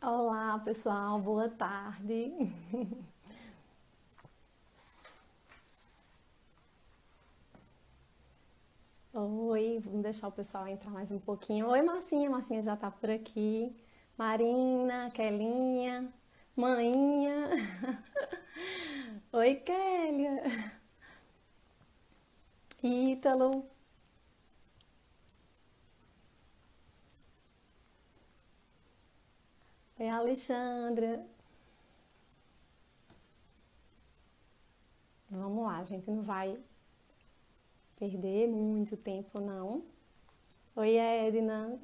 Olá, pessoal, boa tarde. Oi, vamos deixar o pessoal entrar mais um pouquinho. Oi, Marcinha, Marcinha já tá por aqui. Marina, Kelinha, Maninha. Oi, Kélia. Ítalo. Oi, Alexandra. Vamos lá, a gente não vai perder muito tempo, não. Oi, Edna.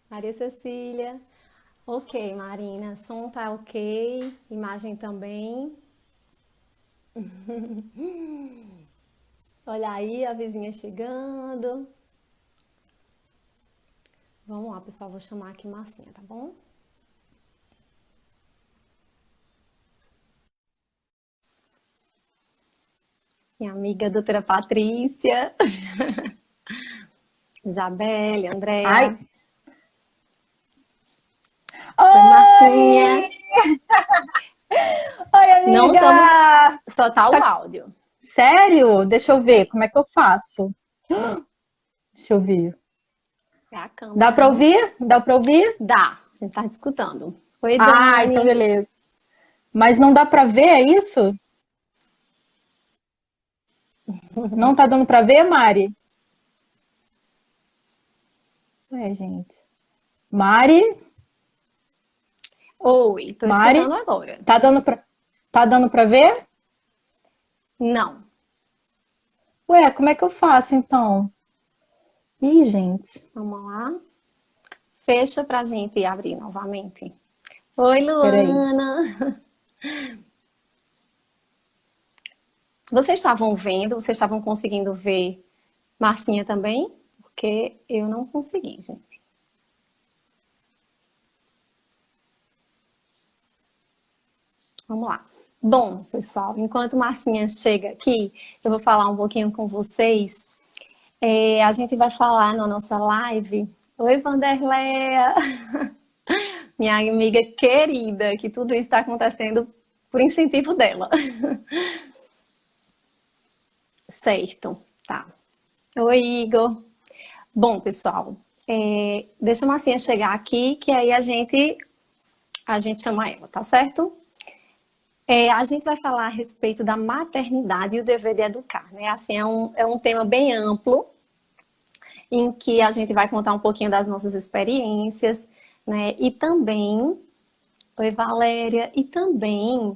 Maria Cecília. Ok, Marina, som tá ok, imagem também. Olha aí a vizinha chegando. Vamos lá, pessoal, vou chamar aqui Marcinha, tá bom? Minha amiga doutora Patrícia, Isabelle, Ai, Andréa. Oi, Marcinha. oi! Oi, Não estamos. amiga! Só tá o Tá áudio. sério? Deixa eu ver, como é que eu faço? Deixa eu ver. É a Dá câmera. pra ouvir? Dá pra ouvir? Dá, a gente tá escutando. Oi, Ah, então Dani. beleza. Mas não dá pra ver, é isso? Não tá dando pra ver, Mari? Ué, gente. Mari? Oi, tô Mari? escutando agora. Tá dando pra ver? Não. Ué, como é que eu faço então? Ih, gente. Vamos lá. Fecha pra gente abrir novamente. Oi, Peraí. Luana. Vocês estavam vendo? Vocês estavam conseguindo ver Marcinha também? Porque eu não consegui, gente. Vamos lá. Bom, pessoal, enquanto Marcinha chega aqui, eu vou falar um pouquinho com vocês. A gente vai falar na nossa live. Oi, Vanderleia, minha amiga querida, que tudo isso está acontecendo por incentivo dela. Certo, tá. Oi, Igor. Bom, pessoal, deixa a Marcinha chegar aqui, que aí a gente chama ela, tá certo? A gente vai falar a respeito da maternidade e o dever de educar, né? Assim, é um tema bem amplo, em que a gente vai contar um pouquinho das nossas experiências, né? E também, oi Valéria, e também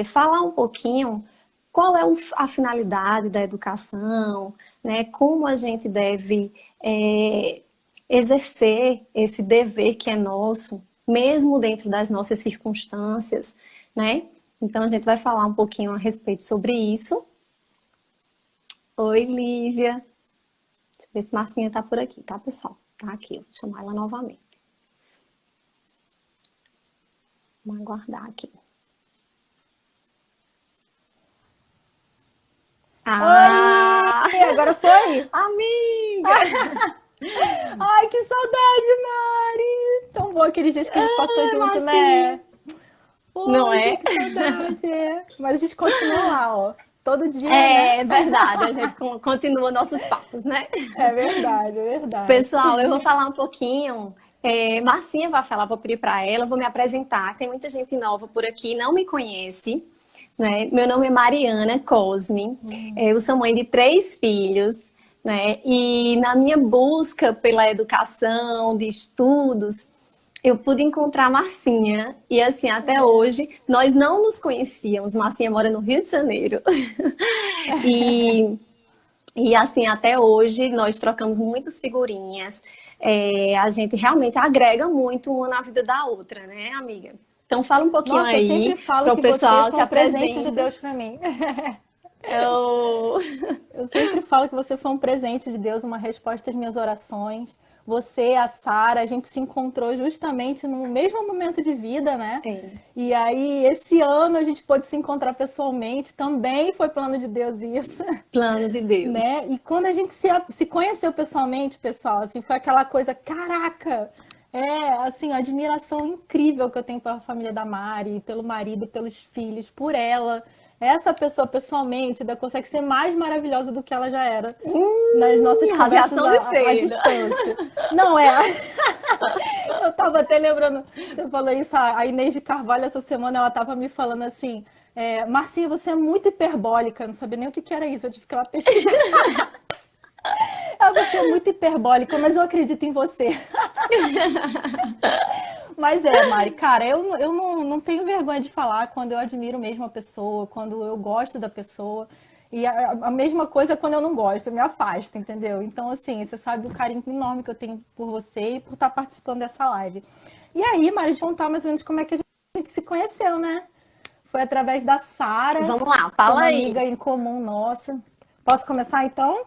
falar um pouquinho qual é a finalidade da educação, né? Como a gente deve exercer esse dever que é nosso, mesmo dentro das nossas circunstâncias, né? Então a gente vai falar um pouquinho a respeito sobre isso. Oi, Lívia. Deixa eu ver se Marcinha tá por aqui, tá, pessoal? Tá aqui, vou chamar ela novamente. Vamos aguardar aqui. Oi! Ah! Agora foi? Amiga! Ai, que saudade, Mari! Tão bom aqueles dias que a gente passou Ai, junto, Marcinha! né? Não Poxa, é? que saudade! Mas a gente continua lá, ó. Todo dia, né? É verdade, a gente continua nossos papos, né? É verdade, é verdade. Pessoal, eu vou falar um pouquinho. Marcinha vai falar, vou pedir para ela, vou me apresentar. Tem muita gente nova por aqui, não me conhece. Né? Meu nome é Mariana Cosme, eu sou mãe de 3 filhos, né? E na minha busca pela educação, de estudos, eu pude encontrar a Marcinha. E assim, até hoje, nós não nos conhecíamos. Marcinha mora no Rio de Janeiro. E e assim, até hoje, nós trocamos muitas figurinhas. A gente realmente agrega muito uma na vida da outra, né, amiga? Então fala um pouquinho Nossa, eu sempre aí falo para o que você pessoal foi se um presente de apresenta. Deus para mim. Eu... Eu sempre falo que você foi um presente de Deus, uma resposta às minhas orações. Você, a Sara, a gente se encontrou justamente no mesmo momento de vida, né? É, E aí, esse ano a gente pôde se encontrar pessoalmente, também foi plano de Deus isso, plano de Deus. né? E quando a gente se conheceu pessoalmente, pessoal, assim, foi aquela coisa, caraca, assim, a admiração incrível que eu tenho pela família da Mari, pelo marido, pelos filhos, por ela. Essa pessoa, pessoalmente, ainda consegue ser mais maravilhosa do que ela já era nas nossas conversas Rasgação de à seda. distância. Não, eu tava até lembrando, você falou isso, a Inês de Carvalho, essa semana, ela tava me falando assim, Marcinha, você é muito hiperbólica, eu não sabia nem o que que era isso, eu tive que ir lá pesquisar. Você é muito hiperbólica, mas eu acredito em você. Mas Mari, cara, eu não tenho vergonha de falar quando eu admiro mesmo a pessoa, quando eu gosto da pessoa. E a mesma coisa quando eu não gosto, eu me afasto, entendeu? Então, assim, você sabe o carinho enorme que eu tenho por você e por estar participando dessa live. E aí, Mari, deixa eu contar mais ou menos como é que a gente se conheceu, né? Foi através da Sara, Vamos lá, fala uma aí. amiga em comum nossa. Posso começar, então?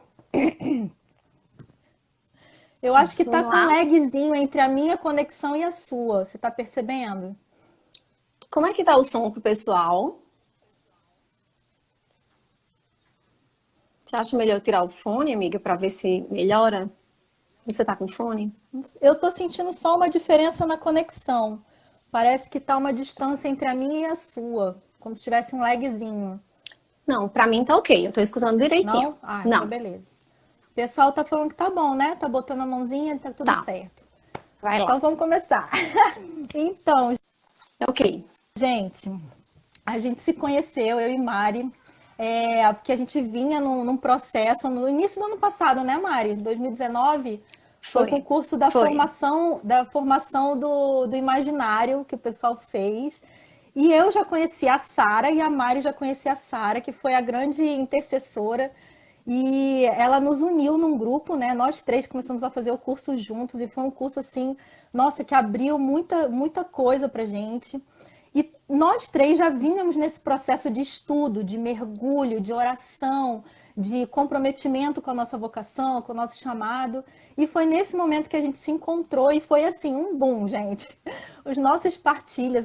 Eu acho que tá Vamos com um lá. lagzinho entre a minha conexão e a sua. Você tá percebendo? Como é que tá o som pro pessoal? Você acha melhor eu tirar o fone, amiga, para ver se melhora? Você tá com fone? Eu tô sentindo só uma diferença na conexão. Parece que tá uma distância entre a minha e a sua, como se tivesse um lagzinho. Não, para mim tá ok. Eu tô escutando direitinho. Não? Ah, então Não, beleza. O pessoal tá falando que tá bom, né? Tá botando a mãozinha, tá tudo tá. certo. Vai Então lá. vamos começar. Então, Ok. gente, a gente se conheceu, eu e Mari, porque a gente vinha num processo no início do ano passado, né, Mari? 2019, foi o Foi. concurso da Foi. formação do imaginário que o pessoal fez. E eu já conheci a Sara e a Mari já conhecia a Sara, que foi a grande intercessora. E ela nos uniu num grupo, né? Nós três começamos a fazer o curso juntos e foi um curso assim, nossa, que abriu muita coisa pra gente. E nós três já vínhamos nesse processo de estudo, de mergulho, de oração, de comprometimento com a nossa vocação, com o nosso chamado. E foi nesse momento que a gente se encontrou e foi assim, um boom, gente. Os nossas partilhas,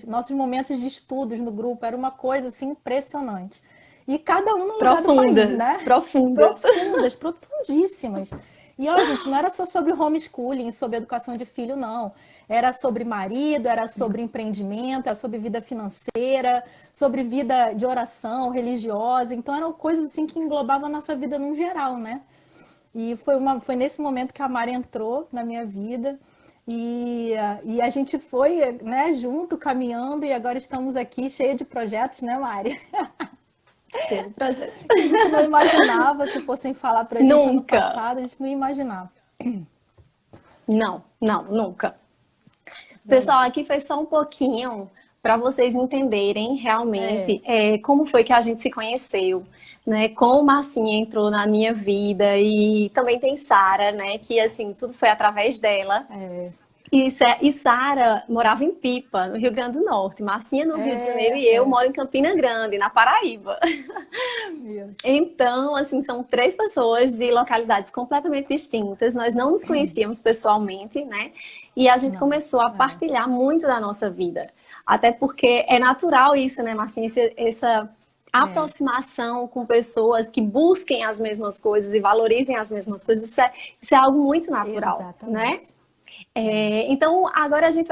nossos momentos de estudos no grupo, era uma coisa assim impressionante. E cada um num lugar do país, Profundas. né? Profundas. Profundas, profundíssimas. E, ó, gente, não era só sobre homeschooling, sobre educação de filho, não. Era sobre marido, era sobre empreendimento, era sobre vida financeira, sobre vida de oração religiosa. Então, eram coisas assim que englobavam a nossa vida num geral, né? E foi nesse momento que a Mari entrou na minha vida. E a gente foi, né, junto, caminhando, e agora estamos aqui cheia de projetos, né, Mari? Cheio de projetos. A gente não imaginava, se fossem falar pra gente ano Nunca. passado, a gente não ia imaginar. Não, nunca. Pessoal, aqui foi só um pouquinho para vocês entenderem realmente como foi que a gente se conheceu, né? Como Marcinha entrou na minha vida e também tem Sara, né? Que assim, tudo foi através dela. E Sara morava em Pipa, no Rio Grande do Norte. Marcinha no Rio de Janeiro e eu moro em Campina Grande, na Paraíba. Então, assim, são três pessoas de localidades completamente distintas. Nós não nos conhecíamos pessoalmente, né? E a gente começou a partilhar muito da nossa vida. Até porque é natural isso, né, Marcinha? Essa aproximação com pessoas que busquem as mesmas coisas e valorizem as mesmas coisas. Isso é algo muito natural, né? Então, agora a gente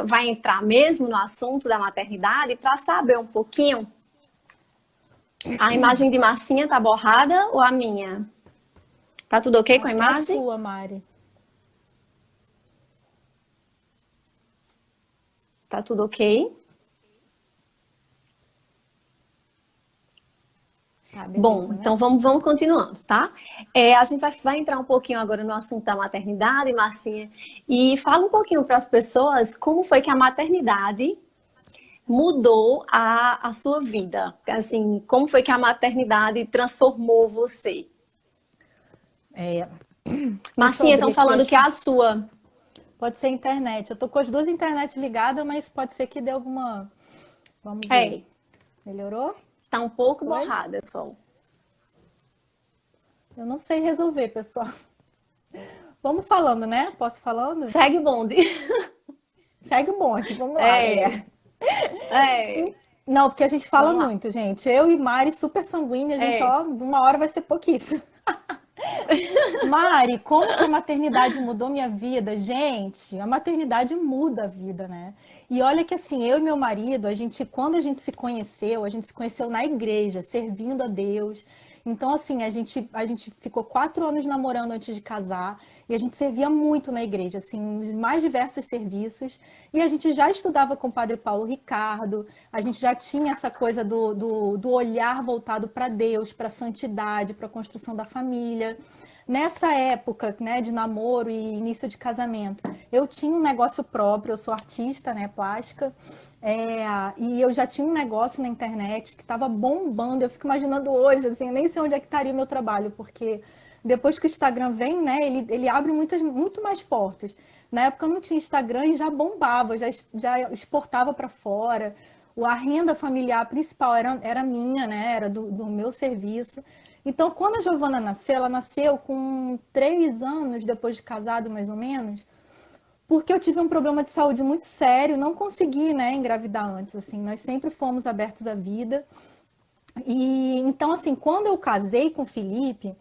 vai entrar mesmo no assunto da maternidade para saber um pouquinho. A imagem de Marcinha tá borrada ou a minha? Tá tudo ok com a imagem? É a sua, Mari. Tá tudo ok? Beleza, Bom, né? então vamos continuando, tá? A gente vai entrar um pouquinho agora no assunto da maternidade, Marcinha, e fala um pouquinho para as pessoas como foi que a maternidade mudou a sua vida. Assim, como foi que a maternidade transformou você? Marcinha, estão falando que é a sua. Pode ser internet. Eu tô com as duas internet ligadas, mas pode ser que dê alguma... Vamos ver. Melhorou? Está um pouco borrada só. Eu não sei resolver, pessoal. Vamos falando, né? Posso ir falando? Segue o bonde. Segue o bonde, vamos lá. Não, porque a gente fala muito, gente. Eu e Mari, super sanguínea, a gente, ó, uma hora vai ser pouquíssimo. Mari, como que a maternidade mudou minha vida? Gente, a maternidade muda a vida, né? E olha que assim, eu e meu marido, quando a gente se conheceu na igreja, servindo a Deus. Então, assim, a gente ficou 4 anos namorando antes de casar e a gente servia muito na igreja, assim, nos mais diversos serviços. E a gente já estudava com o Padre Paulo Ricardo, a gente já tinha essa coisa do olhar voltado para Deus, para a santidade, para a construção da família. Nessa época, né, de namoro e início de casamento, eu tinha um negócio próprio, eu sou artista, né, plástica, e eu já tinha um negócio na internet que estava bombando. Eu fico imaginando hoje, assim, eu nem sei onde é que estaria o meu trabalho, porque depois que o Instagram vem, né, ele abre muito mais portas. Na época eu não tinha Instagram e já bombava, já exportava para fora. A renda familiar principal era minha, né, era do meu serviço. Então, quando a Giovana nasceu, ela nasceu com 3 anos depois de casado, mais ou menos, porque eu tive um problema de saúde muito sério, não consegui, né, engravidar antes, assim, nós sempre fomos abertos à vida. E então, assim, quando eu casei com o Felipe,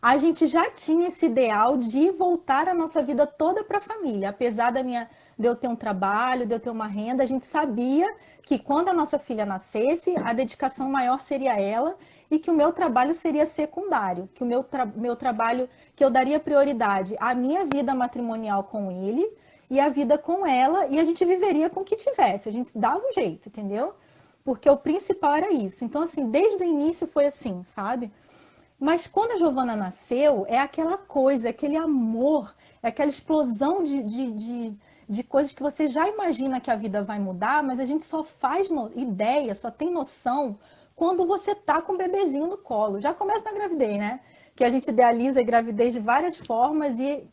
a gente já tinha esse ideal de voltar a nossa vida toda para a família. Apesar de eu ter um trabalho, de eu ter uma renda, a gente sabia que quando a nossa filha nascesse, a dedicação maior seria ela e que o meu trabalho seria secundário, que o meu trabalho, que eu daria prioridade à minha vida matrimonial com ele e à vida com ela, e a gente viveria com o que tivesse, a gente dava um jeito, entendeu? Porque o principal era isso. Então, assim, desde o início foi assim, sabe? Mas quando a Giovana nasceu, é aquela coisa, aquele amor, é aquela explosão de coisas que você já imagina que a vida vai mudar, mas a gente só faz ideia, só tem noção quando você tá com o bebezinho no colo. Já começa na gravidez, né? Que a gente idealiza a gravidez de várias formas e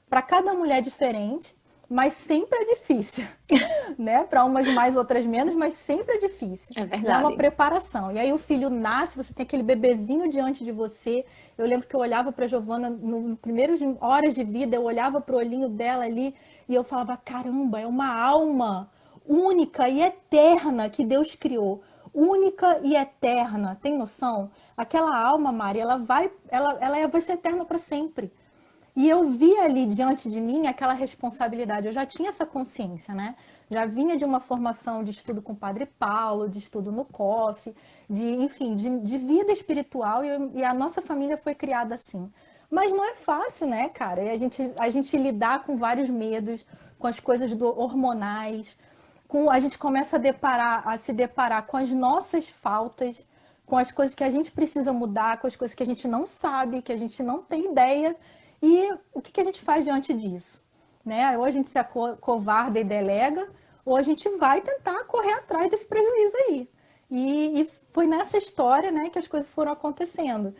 para cada mulher diferente, mas sempre é difícil, né? Para umas mais, outras menos, mas sempre é difícil. É verdade. É uma preparação. E aí o filho nasce, você tem aquele bebezinho diante de você. Eu lembro que eu olhava para a Giovana, no primeiras horas de vida, eu olhava para o olhinho dela ali e eu falava, caramba, é uma alma única e eterna que Deus criou. Única e eterna, tem noção? Aquela alma, Mari, ela vai ser eterna para sempre. E eu vi ali diante de mim aquela responsabilidade, eu já tinha essa consciência, né? Já vinha de uma formação de estudo com o Padre Paulo, de estudo no COF, enfim, de vida espiritual, e a nossa família foi criada assim. Mas não é fácil, né, cara? E a gente lidar com vários medos, com as coisas hormonais, a gente começa a se deparar com as nossas faltas, com as coisas que a gente precisa mudar, com as coisas que a gente não sabe, que a gente não tem ideia. E o que a gente faz diante disso? Né? Ou a gente se acovarda e delega, ou a gente vai tentar correr atrás desse prejuízo aí. E foi nessa história, né, que as coisas foram acontecendo.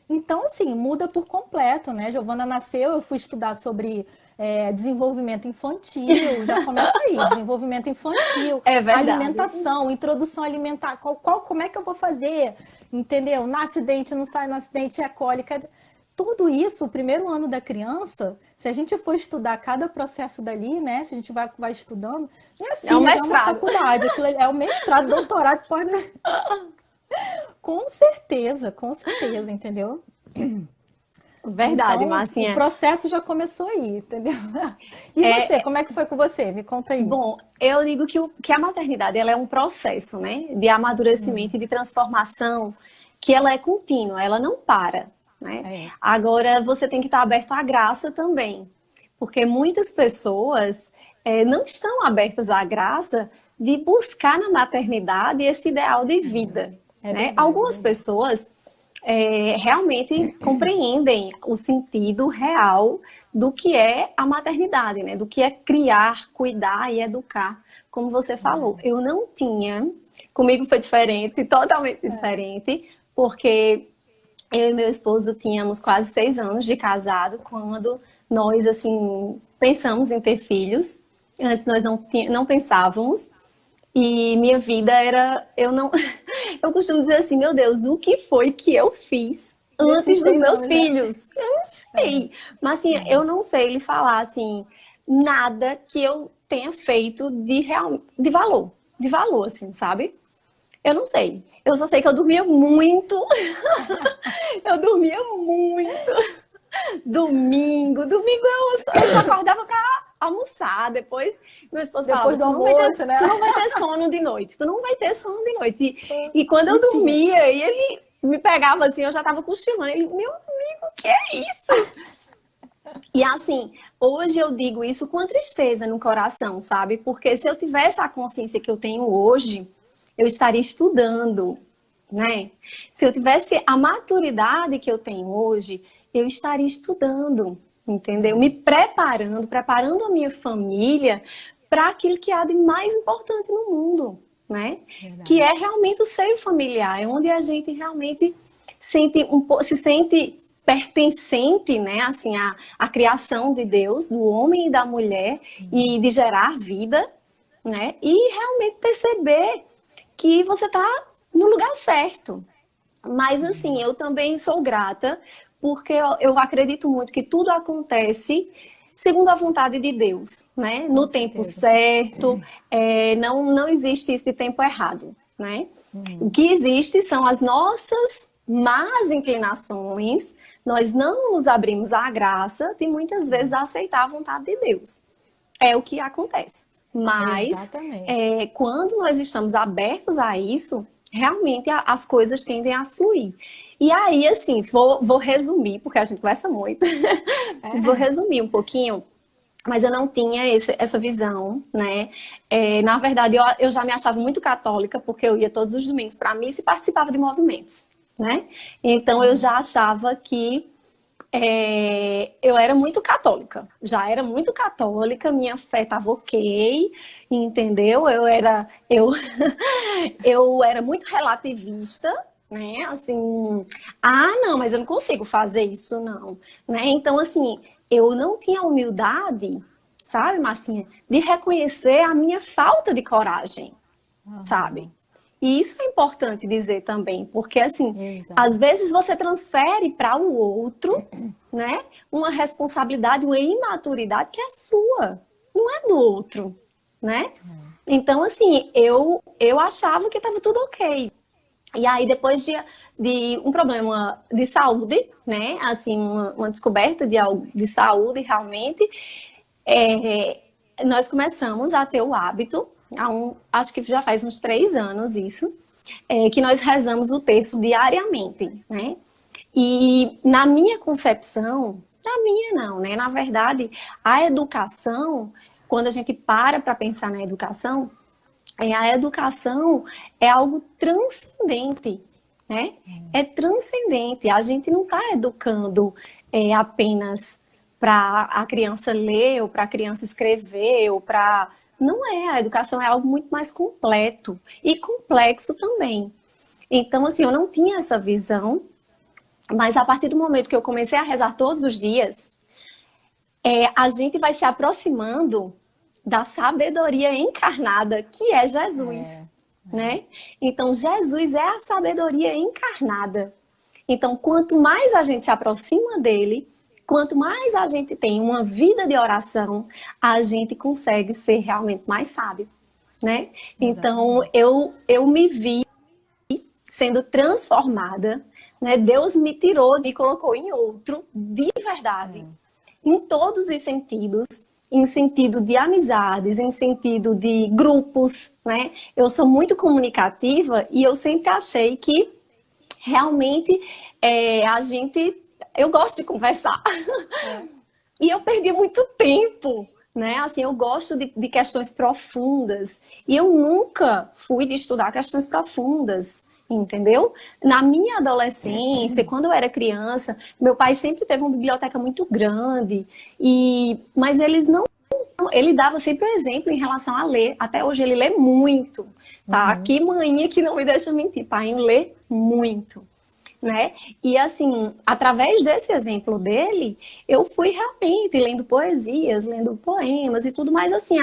Então, assim, muda por completo, né? Giovana nasceu, eu fui estudar sobre desenvolvimento infantil, já começa aí, desenvolvimento infantil, alimentação, introdução alimentar, como é que eu vou fazer? Entendeu? Nasce dente, não sai, nasce dente, é cólica. Tudo isso, o primeiro ano da criança, se a gente for estudar cada processo dali, né? Se a gente vai estudando, minha filha, é um mestrado. É uma faculdade, é o mestrado, doutorado, pode... Com certeza, entendeu? Verdade, então, Marcinha. O processo já começou aí, entendeu? E você, como é que foi com você? Me conta aí. Bom, eu digo que a maternidade ela é um processo, né, de amadurecimento e de transformação, que ela é contínua, ela não para, né? Agora, você tem que estar aberto à graça também, porque muitas pessoas não estão abertas à graça de buscar na maternidade esse ideal de vida, né? Algumas pessoas realmente compreendem o sentido real do que é a maternidade, né? Do que é criar, cuidar e educar, como você falou. Eu não tinha, comigo foi diferente, totalmente diferente, porque eu e meu esposo tínhamos quase 6 anos de casado quando nós, assim, pensamos em ter filhos. Antes nós não pensávamos. E minha vida era, eu costumo dizer assim, meu Deus, o que foi que eu fiz antes dos meus filhos? Eu não sei. Mas assim, eu não sei lhe falar assim, nada que eu tenha feito de valor, assim, sabe? Eu não sei. Eu só sei que eu dormia muito. Eu dormia muito. Domingo eu só acordava pra almoçar. Depois meu esposo falava, Depois do almoço, né? tu não vai ter sono de noite. Tu não vai ter sono de noite. E quando eu Mentira. dormia, e ele me pegava assim, eu já tava cochilando. Ele, meu amigo, o que é isso? E assim, hoje eu digo isso com tristeza no coração, sabe? Porque se eu tivesse a consciência que eu tenho hoje, eu estaria estudando, né? Se eu tivesse a maturidade que eu tenho hoje, eu estaria estudando, entendeu? Me preparando a minha família para aquilo que há de mais importante no mundo, né? Verdade. Que é realmente o seio familiar, é onde a gente realmente se sente pertencente, né, assim, à criação de Deus, do homem e da mulher, e de gerar vida, né, e realmente perceber que você está no lugar certo. Mas, assim, eu também sou grata, porque eu acredito muito que tudo acontece segundo a vontade de Deus, né, no tempo certo, não existe esse tempo errado, né. O que existe são as nossas más inclinações. Nós não nos abrimos à graça de muitas vezes aceitar a vontade de Deus. É o que acontece. Mas quando nós estamos abertos a isso, realmente as coisas tendem a fluir. E aí, assim, vou resumir, porque a gente conversa muito. Vou resumir um pouquinho, mas eu não tinha essa visão, né? Na verdade, eu já me achava muito católica, porque eu ia todos os domingos para a missa e participava de movimentos, né? Então, eu já achava que eu era muito católica. Já era muito católica, minha fé estava ok, entendeu? Eu era muito relativista, né? Assim, não, mas eu não consigo fazer isso, não. Né? Então, assim, eu não tinha humildade, sabe, Marcinha, de reconhecer a minha falta de coragem, sabe? E isso é importante dizer também, porque assim, às vezes você transfere para o outro, né, uma responsabilidade, uma imaturidade que é sua, não é do outro, né? Então, assim, eu achava que estava tudo ok. E aí, depois de um problema de saúde, né, assim, uma descoberta de saúde realmente, nós começamos a ter o hábito, acho que já faz uns 3 anos isso, que nós rezamos o terço diariamente, né? E na minha concepção, na minha não, né? Na verdade, a educação, quando a gente para pensar na educação, a educação é algo transcendente, né? É transcendente. A gente não está educando apenas para a criança ler ou para a criança escrever ou para... Não é, a educação é algo muito mais completo e complexo também. Então, assim, eu não tinha essa visão, mas a partir do momento que eu comecei a rezar todos os dias, a gente vai se aproximando da sabedoria encarnada, que é Jesus, né? Então, Jesus é a sabedoria encarnada. Então, quanto mais a gente se aproxima dele, quanto mais a gente tem uma vida de oração, a gente consegue ser realmente mais sábio, né? Então, eu me vi sendo transformada, né? Deus me tirou, me colocou em outro, de verdade, em todos os sentidos, em sentido de amizades, em sentido de grupos, né? Eu sou muito comunicativa e eu sempre achei que realmente eu gosto de conversar. E eu perdi muito tempo, né? Assim, eu gosto de questões profundas. E eu nunca fui de estudar questões profundas, entendeu? Na minha adolescência, quando eu era criança, meu pai sempre teve uma biblioteca muito grande. Mas ele dava sempre um exemplo em relação a ler. Até hoje ele lê muito, tá? Que manhinha que não me deixa mentir. Pai, lê muito. Né? E assim, através desse exemplo dele, eu fui realmente lendo poesias, lendo poemas e tudo mais. Assim,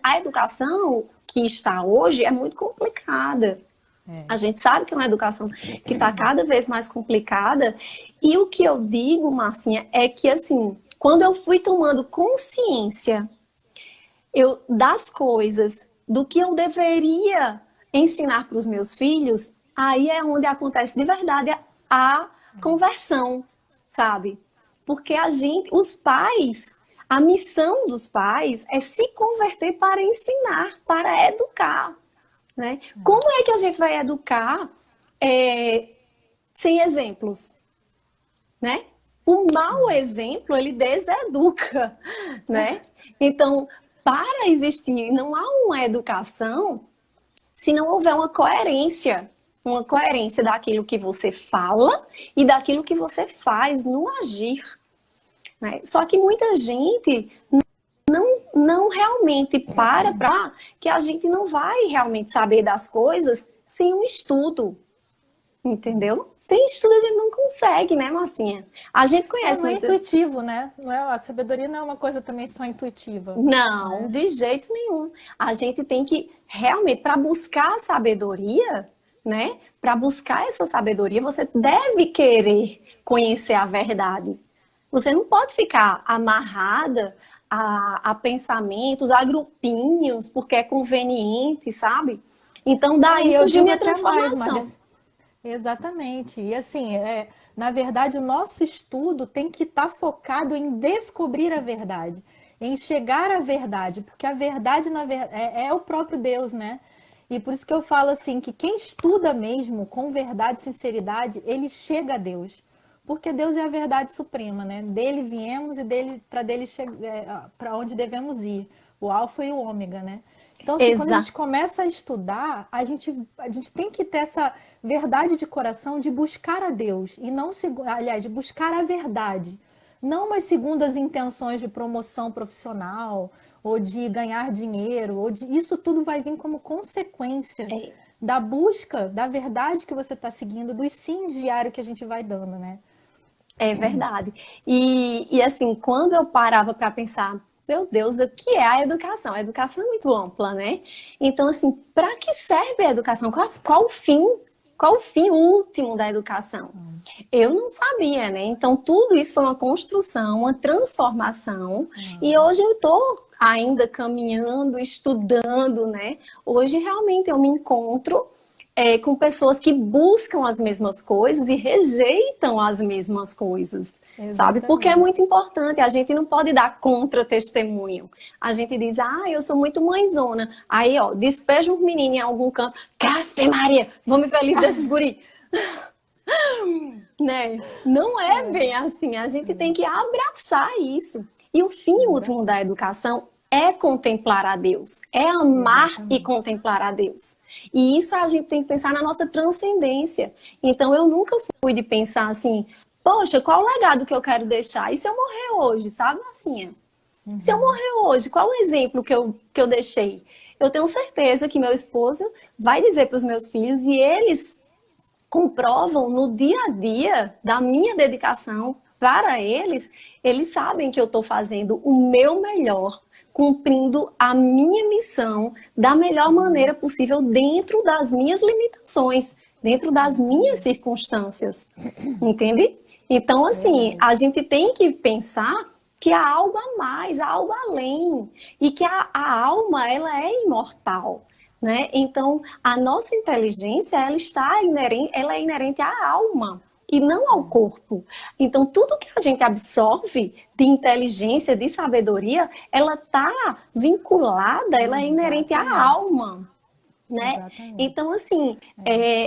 a educação que está hoje é muito complicada. A gente sabe que é uma educação que está cada vez mais complicada. E o que eu digo, Marcinha, é que assim, quando eu fui tomando consciência das coisas, do que eu deveria ensinar para os meus filhos, aí é onde acontece de verdade a conversão, sabe? Porque os pais, a missão dos pais é se converter para ensinar, para educar, né? Como é que a gente vai educar sem exemplos, né? O mau exemplo, ele deseduca, né? Então, para existir, não há uma educação se não houver uma coerência daquilo que você fala e daquilo que você faz no agir, né? Só que muita gente não realmente para que a gente não vai realmente saber das coisas sem um estudo, entendeu? Sem estudo a gente não consegue, né, Marcinha? A gente conhece Não é muito... intuitivo, né? Não é, a sabedoria não é uma coisa também só intuitiva. Não, Né? de jeito nenhum. A gente tem que realmente, para buscar a sabedoria, né? Para buscar essa sabedoria, você deve querer conhecer a verdade. Você não pode ficar amarrada a pensamentos, a grupinhos, porque é conveniente, sabe? Então, daí Eu surgiu digo minha até mais, transformação. exatamente. E assim, na verdade, o nosso estudo tem que estar focado em descobrir a verdade, em chegar à verdade, porque a verdade é o próprio Deus, né? E por isso que eu falo assim, que quem estuda mesmo com verdade e sinceridade, ele chega a Deus. Porque Deus é a verdade suprema, né? Dele viemos e dele para onde devemos ir. O alfa e o ômega, né? Então, assim, quando a gente Exato. começa a estudar, a gente tem que ter essa verdade de coração de buscar a Deus e não, aliás, de buscar a verdade. Não umas segundas intenções de promoção profissional ou de ganhar dinheiro, isso tudo vai vir como consequência da busca da verdade que você está seguindo, do sim diário que a gente vai dando, né? É verdade. E assim, quando eu parava para pensar, meu Deus, o que é a educação? A educação é muito ampla, né? Então, assim, para que serve a educação? Qual o fim? Qual o fim último da educação? Eu não sabia, né? Então, tudo isso foi uma construção, uma transformação. E hoje eu estou ainda caminhando, estudando, né? Hoje, realmente, eu me encontro com pessoas que buscam as mesmas coisas e rejeitam as mesmas coisas, sabe? Porque é Exatamente. muito importante, a gente não pode dar contra-testemunho. A gente diz, eu sou muito mãezona. Aí, ó, despeja um menino em algum canto, Café Maria, vou me ver livre desses guri. Né? Não é bem assim, a gente tem que abraçar isso. E o fim último da educação é contemplar a Deus, é amar e contemplar a Deus. E isso a gente tem que pensar na nossa transcendência. Então eu nunca fui de pensar assim, poxa, qual o legado que eu quero deixar? E se eu morrer hoje, sabe, Marcinha? Se eu morrer hoje, qual o exemplo que eu deixei? Eu tenho certeza que meu esposo vai dizer para os meus filhos e eles comprovam no dia a dia da minha dedicação para eles, eles sabem que eu estou fazendo o meu melhor, cumprindo a minha missão da melhor maneira possível dentro das minhas limitações, dentro das minhas circunstâncias, entende? Então, assim, a gente tem que pensar que há algo a mais, há algo além, e que a alma, ela é imortal. Né? Então, a nossa inteligência, ela é inerente à alma e não ao corpo. Então, tudo que a gente absorve de inteligência, de sabedoria, ela está vinculada, ela é inerente à alma. Né? Então, assim,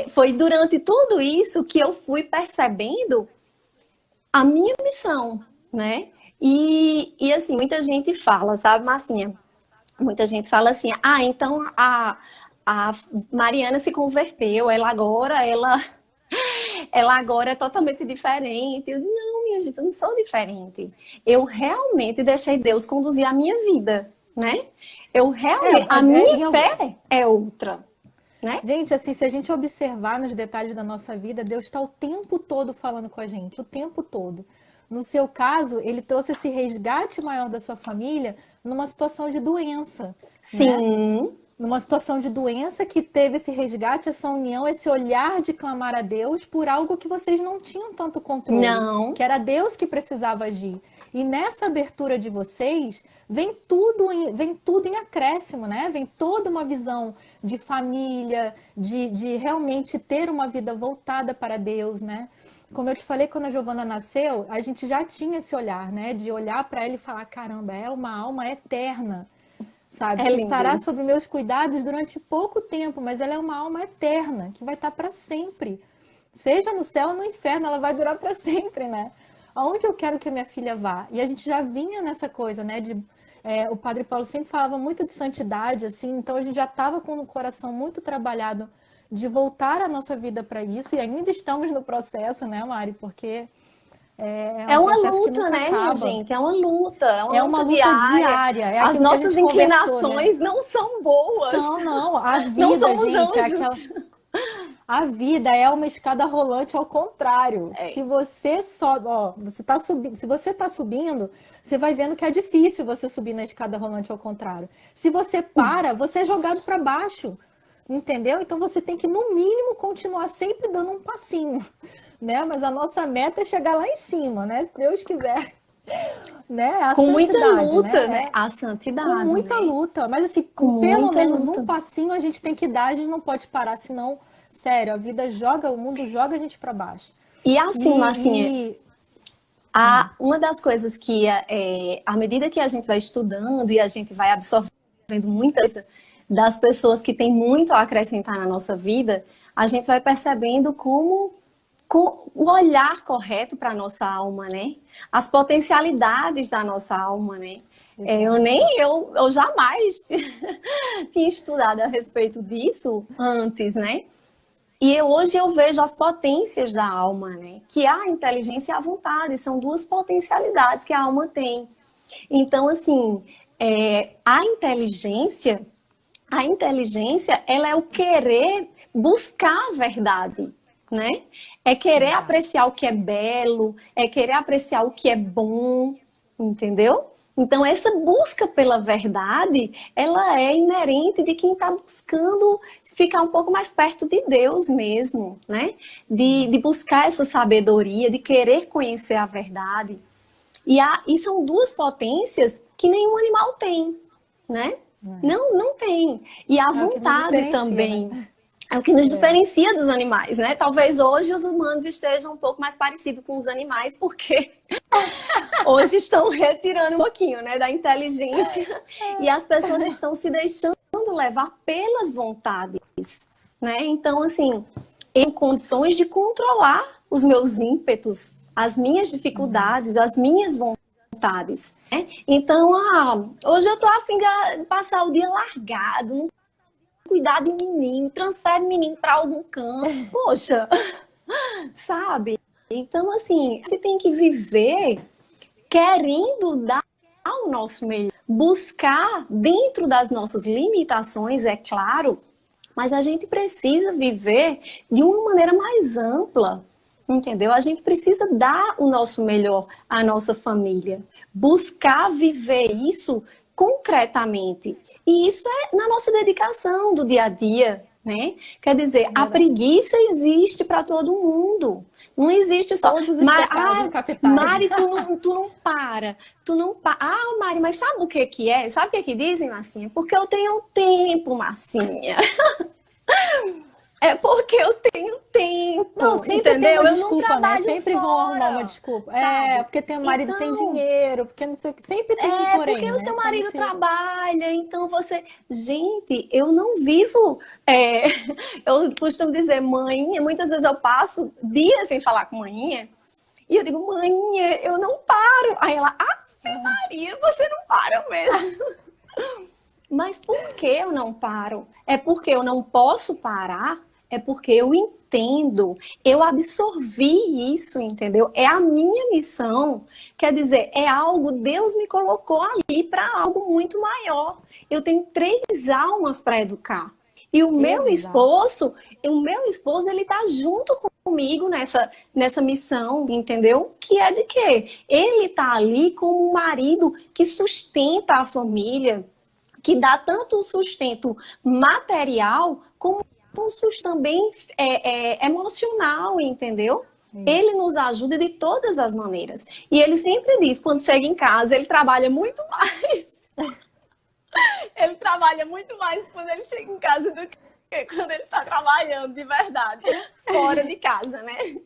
foi durante tudo isso que eu fui percebendo a minha missão, né? E assim, muita gente fala, sabe, Marcinha? Muita gente fala assim, então a Mariana se converteu, ela agora é totalmente diferente. Não, minha gente, eu não sou diferente. Eu realmente deixei Deus conduzir a minha vida, né? A minha fé é outra, né? Gente, assim, se a gente observar nos detalhes da nossa vida, Deus está o tempo todo falando com a gente, o tempo todo. No seu caso, ele trouxe esse resgate maior da sua família numa situação de doença. Sim. Né? Numa situação de doença que teve esse resgate, essa união, esse olhar de clamar a Deus por algo que vocês não tinham tanto controle. Não. Que era Deus que precisava agir. E nessa abertura de vocês, vem tudo em acréscimo, né? Vem toda uma visão de família, de realmente ter uma vida voltada para Deus, né? Como eu te falei, quando a Giovana nasceu, a gente já tinha esse olhar, né? De olhar para ela e falar, caramba, é uma alma eterna, sabe? É Que lindo estará isso. sob meus cuidados durante pouco tempo, mas ela é uma alma eterna, que vai estar para sempre. Seja no céu ou no inferno, ela vai durar para sempre, né? Aonde eu quero que a minha filha vá? E a gente já vinha nessa coisa, né? O Padre Paulo sempre falava muito de santidade, assim, então a gente já estava com o coração muito trabalhado de voltar a nossa vida para isso, e ainda estamos no processo, né, Mari? Porque é É um uma processo que luta, nunca né, minha acaba. gente? É uma luta, é uma É uma luta luta diária. diária, é As aquilo que a nossas gente conversou, né? inclinações não são boas. Não, a Não vida, somos gente, é aquela. anjos. A vida é uma escada rolante ao contrário. É. Se você sobe, ó, você tá subindo, se você tá subindo, você vai vendo que é difícil você subir na escada rolante ao contrário. Se você para, você é jogado para baixo. Entendeu? Então você tem que, no mínimo, continuar sempre dando um passinho, né? Mas a nossa meta é chegar lá em cima, né? Se Deus quiser, né? A Com muita santidade, luta, né? né? A Com santidade, muita né? luta, mas assim, Com com pelo muita menos um luta. passinho a gente tem que dar, a gente não pode parar, senão, sério, a vida joga, o mundo joga a gente para baixo. E assim, Marcinha, E uma das coisas que, à medida que a gente vai estudando e a gente vai absorvendo muitas das pessoas que têm muito a acrescentar na nossa vida, a gente vai percebendo como com o olhar correto para a nossa alma, né? As potencialidades da nossa alma, né? Eu jamais tinha estudado a respeito disso antes, né? E hoje eu vejo as potências da alma, né? Que a inteligência e a vontade são duas potencialidades que a alma tem. Então, assim, a inteligência, ela é o querer buscar a verdade, né? É querer apreciar o que é belo, é querer apreciar o que é bom, entendeu? Então, essa busca pela verdade, ela é inerente de quem está buscando ficar um pouco mais perto de Deus mesmo, né? De buscar essa sabedoria, de querer conhecer a verdade. E são duas potências que nenhum animal tem, né? Não tem. E a vontade também. né? É o que nos diferencia dos animais, né? Talvez hoje os humanos estejam um pouco mais parecidos com os animais, porque hoje estão retirando um pouquinho, né, da inteligência e as pessoas estão se deixando levar pelas vontades, né? Então, assim, em condições de controlar os meus ímpetos, as minhas dificuldades, as minhas vontades, né? Então, hoje eu tô a fim de passar o dia largado, não cuidar do menino, transfere o menino para algum canto, poxa, sabe? Então, assim, a gente tem que viver querendo dar o nosso melhor, buscar dentro das nossas limitações, é claro, mas a gente precisa viver de uma maneira mais ampla, entendeu? A gente precisa dar o nosso melhor à nossa família, buscar viver isso concretamente. E isso é na nossa dedicação do dia a dia, né? Quer dizer, a preguiça existe para todo mundo. Não existe só. Todos os pecados capitais. Mari, tu não para. Tu não para. Ah, Mari, mas sabe o que que é? Sabe o que que dizem, Marcinha? Porque eu tenho tempo, Marcinha. É porque eu tenho tempo. Não, sempre entendeu? tem uma Eu não desculpa, né? trabalho Sempre fora, vão arrumar uma desculpa. sabe? Porque tem o marido, tem Então, dinheiro, porque não sei o que. Sempre tem um porém, porque né? o seu Então, marido você- trabalha, então você. Gente, eu não vivo. Eu costumo dizer, mãe, muitas vezes eu passo dias sem falar com mãe, e eu digo, mãe, eu não paro. Aí ela, Maria, você não para mesmo. Mas por que eu não paro? É porque eu não posso parar? É porque eu entendo, eu absorvi isso, entendeu? É a minha missão. Quer dizer, é algo, Deus me colocou ali para algo muito maior. Eu tenho 3 almas para educar. E o meu esposo, ele tá junto comigo nessa missão, entendeu? Que é de quê? Ele tá ali como um marido que sustenta a família, que dá tanto o sustento material como um sustento também emocional, entendeu? Ele nos ajuda de todas as maneiras. E ele sempre diz, quando chega em casa, ele trabalha muito mais Ele trabalha muito mais quando ele chega em casa do que quando ele está trabalhando de verdade, fora de casa, né?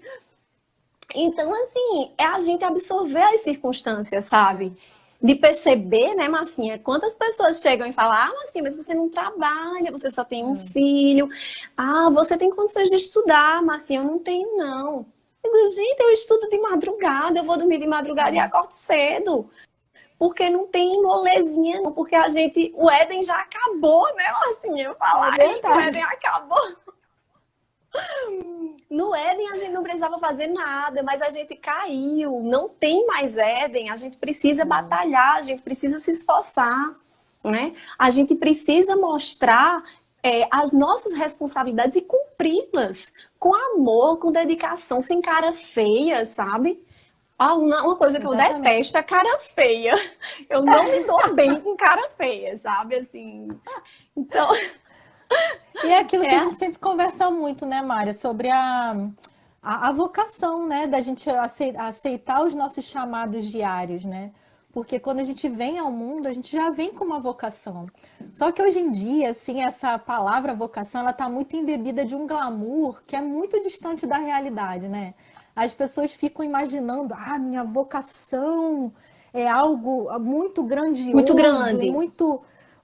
Então, assim, é a gente absorver as circunstâncias, sabe? De perceber, né, Marcinha? Quantas pessoas chegam e falam: ah, Marcinha, mas você não trabalha, você só tem um filho. Ah, você tem condições de estudar, Marcinha, eu não tenho, não. Eu digo, gente, eu estudo de madrugada, eu vou dormir de madrugada e acordo cedo. Porque não tem molezinha, não. Porque a gente, o Éden já acabou, né, Marcinha? Eu falar aí que o Éden acabou. No Éden a gente não precisava fazer nada, mas a gente caiu. Não tem mais Éden. A gente precisa batalhar, a gente precisa se esforçar, né? A gente precisa mostrar as nossas responsabilidades e cumpri-las com amor, com dedicação, sem cara feia, sabe? Uma coisa que eu detesto é cara feia. Eu não me dou bem com cara feia, sabe? Assim. Então. E é aquilo que a gente sempre conversa muito, né, Mária? Sobre a vocação, né? Da gente aceitar os nossos chamados diários, né? Porque quando a gente vem ao mundo, a gente já vem com uma vocação. Só que hoje em dia, assim, essa palavra vocação, ela tá muito embebida de um glamour que é muito distante da realidade, né? As pessoas ficam imaginando, minha vocação é algo muito grandioso, muito grande,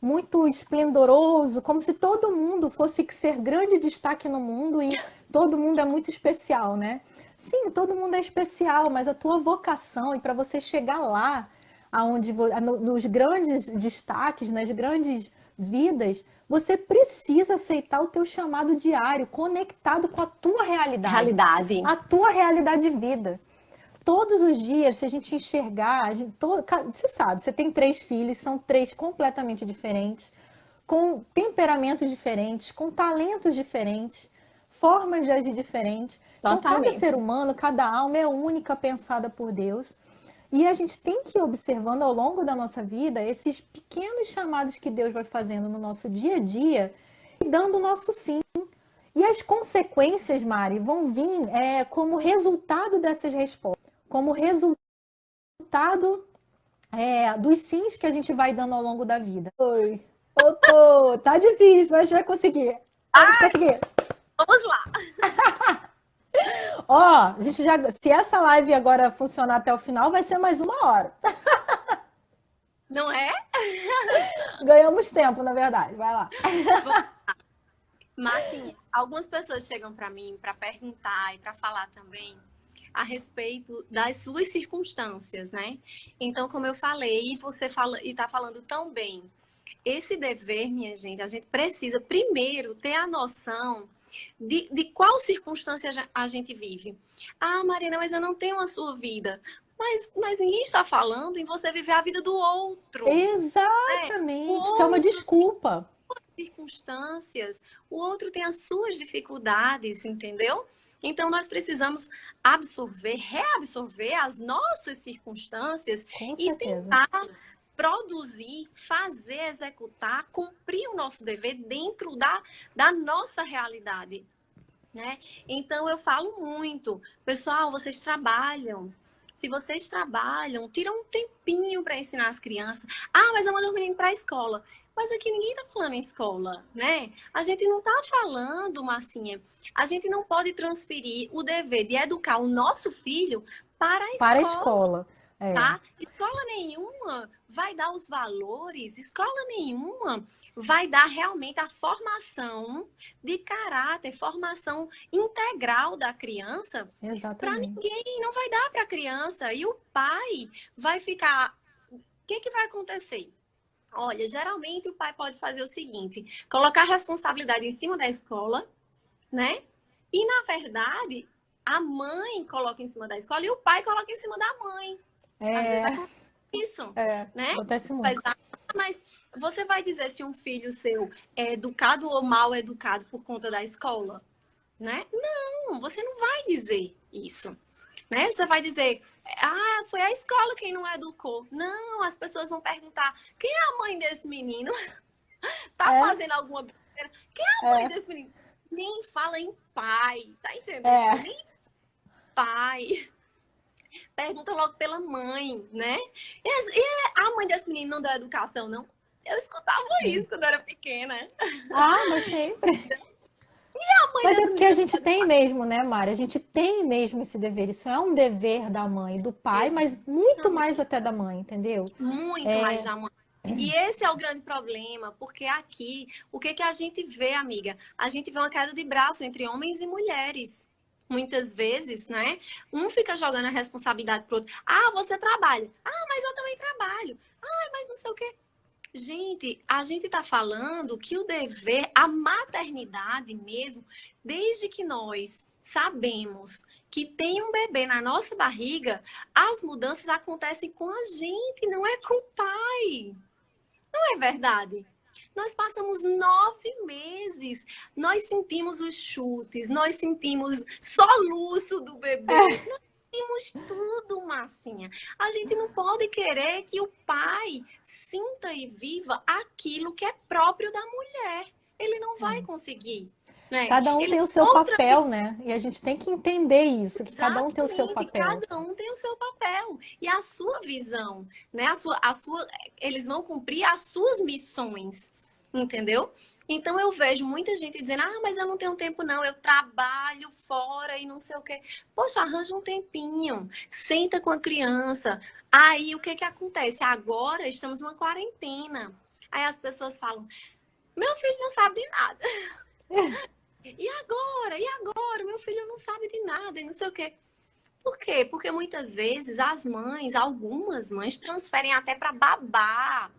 muito esplendoroso, como se todo mundo fosse ser grande destaque no mundo e todo mundo é muito especial, né? Sim, todo mundo é especial, mas a tua vocação e para você chegar lá, nos grandes destaques, nas grandes vidas, você precisa aceitar o teu chamado diário, conectado com a tua realidade. A tua realidade de vida. Todos os dias, se a gente enxergar, você sabe, você tem 3 filhos, são 3 completamente diferentes, com temperamentos diferentes, com talentos diferentes, formas de agir diferentes. Então, cada ser humano, cada alma é única, pensada por Deus. E a gente tem que ir observando ao longo da nossa vida esses pequenos chamados que Deus vai fazendo no nosso dia a dia e dando o nosso sim. E as consequências, Mari, vão vir como resultado dessas respostas, como resultado dos sims que a gente vai dando ao longo da vida. Oi, tá difícil, mas a gente vai conseguir. Vamos conseguir. Vamos lá. A gente se essa live agora funcionar até o final, vai ser mais 1 hora. Não é? Ganhamos tempo, na verdade. Vai lá. Mas, assim, algumas pessoas chegam para mim para perguntar e para falar também a respeito das suas circunstâncias, né? Então, como eu falei, e você fala e está falando tão bem, esse dever, minha gente, a gente precisa primeiro ter a noção de qual circunstância a gente vive. Ah, Marina, mas eu não tenho a sua vida. Mas ninguém está falando em você viver a vida do outro. Exatamente. Isso é uma desculpa. Circunstâncias, o outro tem as suas dificuldades, entendeu? Então nós precisamos absorver, reabsorver as nossas circunstâncias e tentar produzir, fazer, executar, cumprir o nosso dever dentro da nossa realidade, né? Então eu falo muito, pessoal, vocês trabalham. Se vocês trabalham, tiram um tempinho para ensinar as crianças. Ah, mas eu mando o menino para a escola. Mas aqui ninguém está falando em escola, né? A gente não está falando, Marcinha. A gente não pode transferir o dever de educar o nosso filho para a escola. Para a escola. Tá? Escola nenhuma vai dar os valores, escola nenhuma vai dar realmente a formação de caráter, formação integral da criança. Para ninguém, não vai dar para a criança. E o pai vai ficar... O que vai acontecer? Olha, geralmente o pai pode fazer o seguinte, colocar a responsabilidade em cima da escola, né? E, na verdade, a mãe coloca em cima da escola e o pai coloca em cima da mãe. Às vezes acontece isso, né? Acontece muito. Mas você vai dizer se um filho seu é educado ou mal educado por conta da escola, né? Não, você não vai dizer isso, né? Você vai dizer, foi a escola quem não educou. Não, as pessoas vão perguntar, quem é a mãe desse menino? Tá fazendo alguma besteira? Quem é a mãe desse menino? Nem fala em pai, tá entendendo? Nem pai. Pergunta logo pela mãe, né? E a mãe desse menino não deu educação, não? Eu escutava isso quando eu era pequena. Ah, mas sempre. A mãe Mas é desse porque a menino. gente tem mesmo, né, Mari? A gente tem mesmo esse dever. Isso é um dever da mãe, do pai, mas muito mais até da mãe, entendeu? Muito mais da mãe. E esse é o grande problema, porque aqui, o que que a gente vê, amiga? A gente vê uma queda de braço entre homens e mulheres. Muitas vezes, né? Um fica jogando a responsabilidade pro outro. Ah, você trabalha. Ah, mas eu também trabalho. Ah, mas não sei o quê. Gente, a gente está falando que o dever, a maternidade mesmo, desde que nós sabemos que tem um bebê na nossa barriga, as mudanças acontecem com a gente, não é com o pai. Não é verdade? Nós passamos 9 meses, nós sentimos os chutes, nós sentimos soluço do bebê, nós sentimos tudo, Marcinha. A gente não pode querer que o pai sinta e viva aquilo que é próprio da mulher. Ele não vai conseguir. Né? Cada um Ele tem o tem seu outra papel, né? E a gente tem que entender isso, que cada um tem o seu Exatamente, papel. cada um tem o seu papel e a sua visão, né? Eles vão cumprir as suas missões, entendeu? Então eu vejo muita gente dizendo: ah, mas eu não tenho tempo não, eu trabalho fora e não sei o quê. Poxa, arranja um tempinho, senta com a criança. Aí o que que acontece? Agora estamos numa quarentena. Aí as pessoas falam: meu filho não sabe de nada. E agora? E agora? Meu filho não sabe de nada e não sei o quê. Por quê? Porque muitas vezes as mães, algumas mães, transferem até para babá,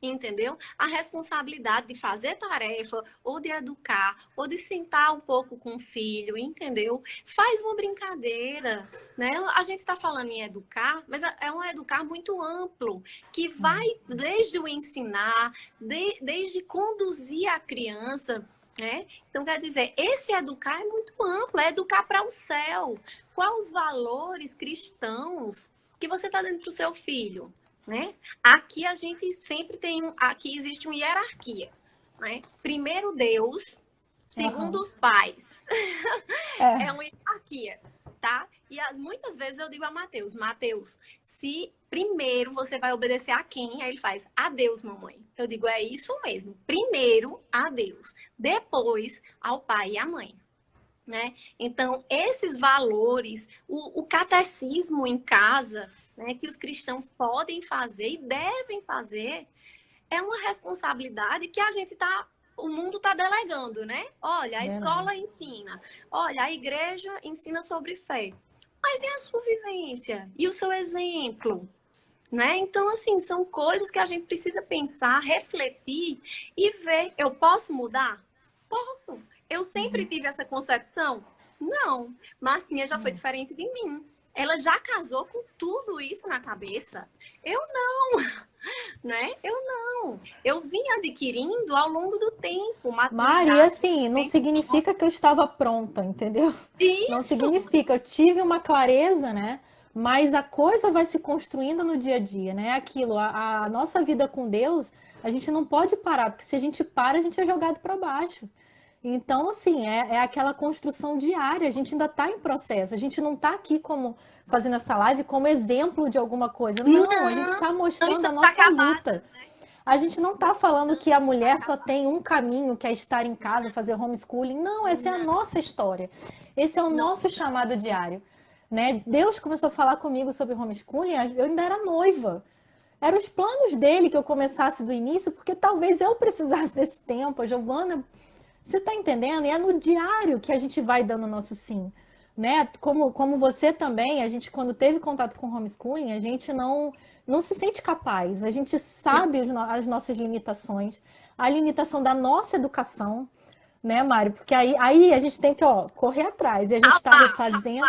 entendeu? A responsabilidade de fazer tarefa, ou de educar, ou de sentar um pouco com o filho, entendeu? Faz uma brincadeira, né? A gente está falando em educar, mas é um educar muito amplo, que vai desde o ensinar, desde conduzir a criança, né? Então, quer dizer, esse educar é muito amplo, é educar para o céu. Quais os valores cristãos que você está dando para o seu filho? Né? Aqui a gente sempre tem, aqui existe uma hierarquia, né? Primeiro Deus, segundo os pais. É uma hierarquia, tá? E muitas vezes eu digo a Mateus, se primeiro você vai obedecer a quem? Aí ele faz, a Deus, mamãe. Eu digo, é isso mesmo. Primeiro a Deus, depois ao pai e à mãe. Né? Então, esses valores, o catecismo em casa, né, que os cristãos podem fazer e devem fazer, é uma responsabilidade que a gente está, o mundo está delegando, né? Olha, a escola ensina, olha, a igreja ensina sobre fé. Mas e a sua vivência? E o seu exemplo? Né? Então, assim, são coisas que a gente precisa pensar, refletir e ver. Eu posso mudar? Posso. Eu sempre tive essa concepção? Não. Marcinha já foi diferente de mim. Ela já casou com tudo isso na cabeça. Eu não, né? Eu não. Eu vim adquirindo ao longo do tempo, Mari, maturidade. assim, não significa que eu estava pronta, entendeu? Não Isso. significa, eu tive uma clareza, né? Mas a coisa vai se construindo no dia a dia, né? Aquilo, a nossa vida com Deus, a gente não pode parar, porque se a gente para, a gente é jogado para baixo. Então, assim, é aquela construção diária, a gente ainda está em processo, a gente não está aqui como fazendo essa live como exemplo de alguma coisa. Não, a gente está mostrando a nossa luta. A gente não está falando que a mulher só tem um caminho, que é estar em casa, fazer homeschooling. Não, essa é a nossa história. Esse é o nosso chamado diário. Né? Deus começou a falar comigo sobre homeschooling, eu ainda era noiva. Eram os planos dele que eu começasse do início, porque talvez eu precisasse desse tempo. A Giovana, você está entendendo? E é no diário que a gente vai dando o nosso sim. Né? Como você também, a gente quando teve contato com homeschooling, a gente não se sente capaz. A gente sabe as nossas limitações, a limitação da nossa educação, né, Mário? Porque aí a gente tem que correr atrás. E a gente está refazendo.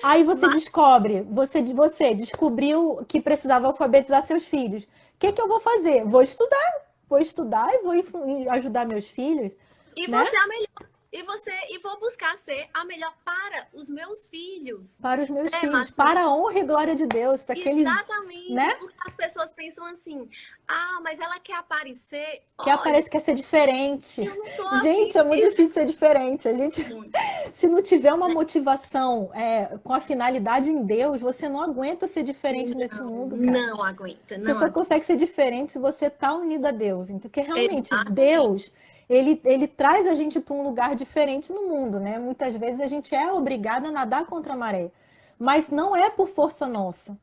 Aí você descobre, você descobriu que precisava alfabetizar seus filhos. O que eu vou fazer? Vou estudar e vou ajudar meus filhos. E né? você é a melhor. E vou buscar ser a melhor para os meus filhos. Para os meus filhos, Marcinha? para a honra e glória de Deus, para que eles, Exatamente, né? porque as pessoas pensam assim, mas ela quer aparecer. Que aparece quer ser diferente. Eu não tô Gente, é muito difícil ser diferente. A gente, se não tiver uma motivação com a finalidade em Deus, você não aguenta ser diferente nesse mundo, cara. Não aguenta. Você só consegue ser diferente se você tá unido a Deus. Porque realmente Exatamente. Deus, ele traz a gente para um lugar diferente no mundo, né? Muitas vezes a gente é obrigado a nadar contra a maré, mas não é por força nossa.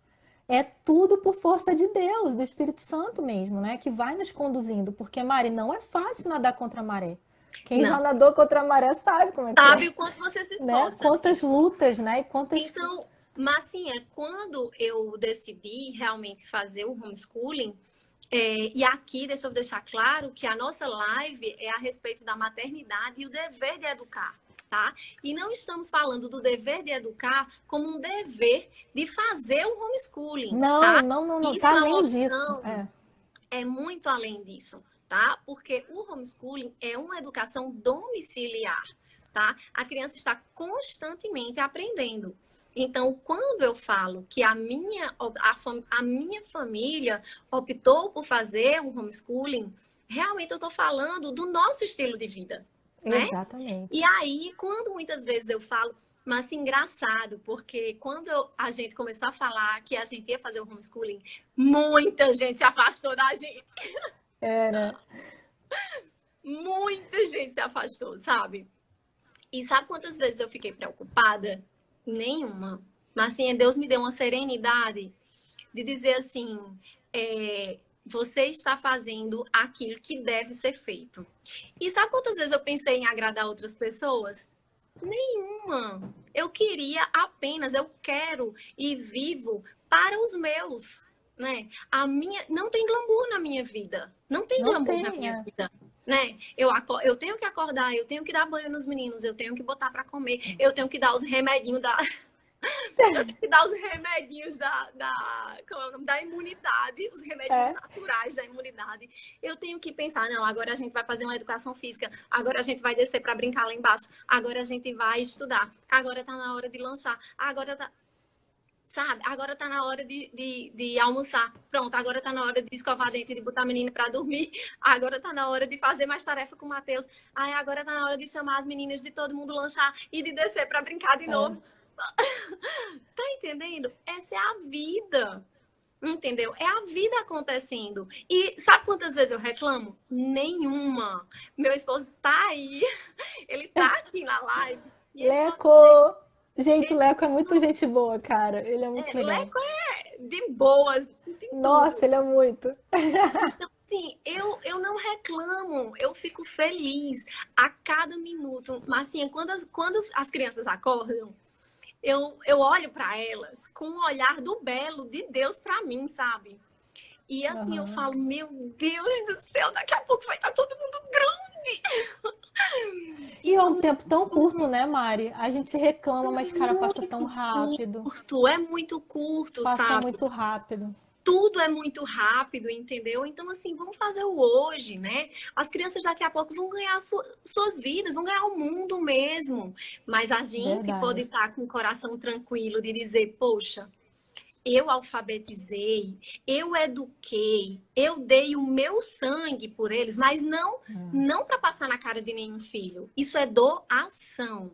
É tudo por força de Deus, do Espírito Santo mesmo, né? Que vai nos conduzindo. Porque, Mari, não é fácil nadar contra a maré. Quem já nadou contra a maré sabe como é que é. Sabe o quanto você se esforça. Né? Quantas lutas, né? E quantas... Então, Marcinha, quando eu decidi realmente fazer o homeschooling, e aqui deixa eu deixar claro que a nossa live é a respeito da maternidade e o dever de educar. Tá? E não estamos falando do dever de educar como um dever de fazer o homeschooling. Não, tá? não, Isso tá além disso. É muito além disso, tá? Porque o homeschooling é uma educação domiciliar, tá? A criança está constantemente aprendendo. Então, quando eu falo que a minha família optou por fazer o homeschooling, realmente eu estou falando do nosso estilo de vida. Né? Exatamente. E aí, quando muitas vezes eu falo, mas assim, engraçado, porque quando a gente começou a falar que a gente ia fazer o homeschooling, muita gente se afastou da gente. Era. Muita gente se afastou, sabe? E sabe quantas vezes eu fiquei preocupada? Nenhuma. Mas assim, Deus me deu uma serenidade de dizer assim, você está fazendo aquilo que deve ser feito. E sabe quantas vezes eu pensei em agradar outras pessoas? Nenhuma. Eu queria apenas, eu quero e vivo para os meus, né? Não tem glamour na minha vida. Não tem glamour na minha vida. Né? Eu tenho que acordar, eu tenho que dar banho nos meninos, eu tenho que botar para comer, eu tenho que dar os remedinhos da imunidade, os remédios naturais da imunidade. Eu tenho que pensar, não, agora a gente vai fazer uma educação física, agora a gente vai descer para brincar lá embaixo, agora a gente vai estudar, agora tá na hora de lanchar, agora tá... Sabe? Agora tá na hora de almoçar. Pronto, agora tá na hora de escovar dente, de botar a menina para dormir. Agora tá na hora de fazer mais tarefa com o Matheus. Agora tá na hora de chamar as meninas de todo mundo lanchar e de descer para brincar de novo. Tá entendendo? Essa é a vida. Entendeu? É a vida acontecendo. E sabe quantas vezes eu reclamo? Nenhuma. Meu esposo tá aí. Ele tá aqui na live. Leco! Gente, o Leco é muito gente boa, cara. Ele é muito legal. Leco é de boas. Nossa, ele é muito. Então, assim, eu não reclamo. Eu fico feliz a cada minuto. Mas, assim, quando as crianças acordam, eu olho para elas com o olhar do belo de Deus para mim, sabe? E assim eu falo, meu Deus do céu, daqui a pouco vai estar todo mundo grande. E é um tempo tão curto, né, Mari? A gente reclama, mas, cara, passa tão rápido. É muito curto, sabe? Passa muito rápido. Tudo é muito rápido, entendeu? Então, assim, vamos fazer o hoje, né? As crianças daqui a pouco vão ganhar suas vidas, vão ganhar o mundo mesmo. Mas a gente pode estar com o coração tranquilo de dizer, poxa, eu alfabetizei, eu eduquei, eu dei o meu sangue por eles, mas não para passar na cara de nenhum filho. Isso é doação.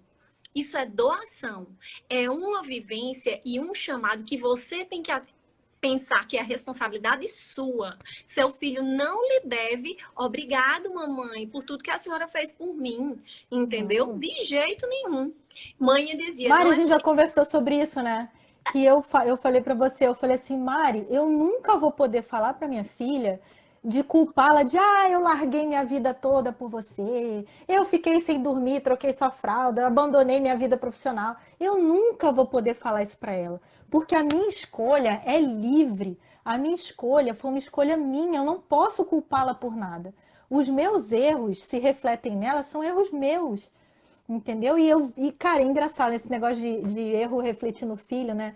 Isso é doação. É uma vivência e um chamado que você tem que pensar que é a responsabilidade sua. Seu filho não lhe deve, obrigado, mamãe, por tudo que a senhora fez por mim, entendeu? De jeito nenhum. Mãe dizia... Mari, a gente já conversou sobre isso, né? Que eu falei para você, eu falei assim, Mari, eu nunca vou poder falar para minha filha de culpá-la de, eu larguei minha vida toda por você, eu fiquei sem dormir, troquei sua fralda, abandonei minha vida profissional. Eu nunca vou poder falar isso para ela, porque a minha escolha é livre, a minha escolha foi uma escolha minha, eu não posso culpá-la por nada. Os meus erros se refletem nela, são erros meus. Entendeu? E, cara, é engraçado esse negócio de erro refletir no filho, né?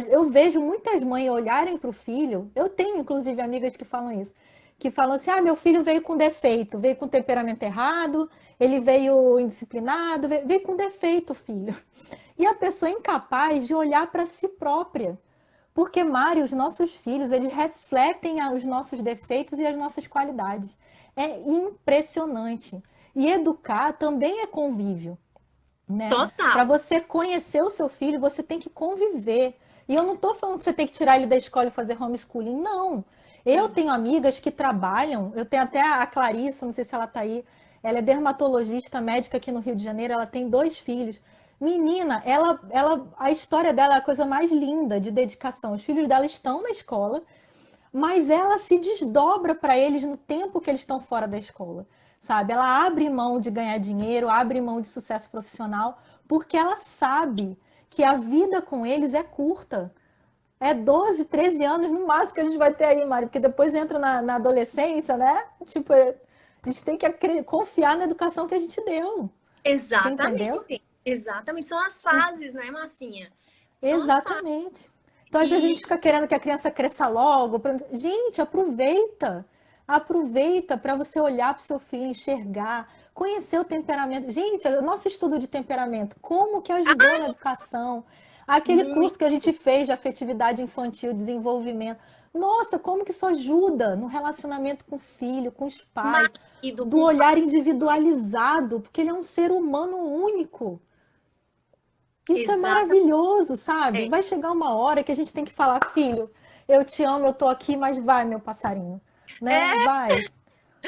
Eu vejo muitas mães olharem para o filho, eu tenho, inclusive, amigas que falam isso, que falam assim, meu filho veio com defeito, veio com temperamento errado, ele veio indisciplinado, veio com defeito, filho. E a pessoa é incapaz de olhar para si própria. Porque, Mari, os nossos filhos, eles refletem os nossos defeitos e as nossas qualidades. É impressionante. E educar também é convívio, né? Para Total. você conhecer o seu filho, você tem que conviver. E eu não estou falando que você tem que tirar ele da escola e fazer homeschooling, não. Eu tenho amigas que trabalham, eu tenho até a Clarissa, não sei se ela está aí, ela é dermatologista médica aqui no Rio de Janeiro, ela tem 2 filhos. Menina, a história dela é a coisa mais linda de dedicação. Os filhos dela estão na escola, mas ela se desdobra para eles no tempo que eles estão fora da escola, sabe? Ela abre mão de ganhar dinheiro, abre mão de sucesso profissional, porque ela sabe que a vida com eles é curta. É 12, 13 anos no máximo que a gente vai ter aí, Mário, porque depois entra na adolescência, né? Tipo, a gente tem que confiar na educação que a gente deu. Você entendeu? Exatamente. Exatamente. São as fases, né, Marcinha? São as fases. Exatamente. Então, às vezes a gente fica querendo que a criança cresça logo. Gente, aproveita. Aproveita para você olhar para o seu filho, enxergar, conhecer o temperamento. Gente, o nosso estudo de temperamento, como que ajudou na educação? Aquele curso que a gente fez de afetividade infantil, desenvolvimento. Nossa, como que isso ajuda no relacionamento com o filho, com os pais, Marido, do olhar individualizado, porque ele é um ser humano único. Isso é maravilhoso, sabe? Vai chegar uma hora que a gente tem que falar, filho, eu te amo, eu tô aqui, mas vai, meu passarinho. Né? Vai.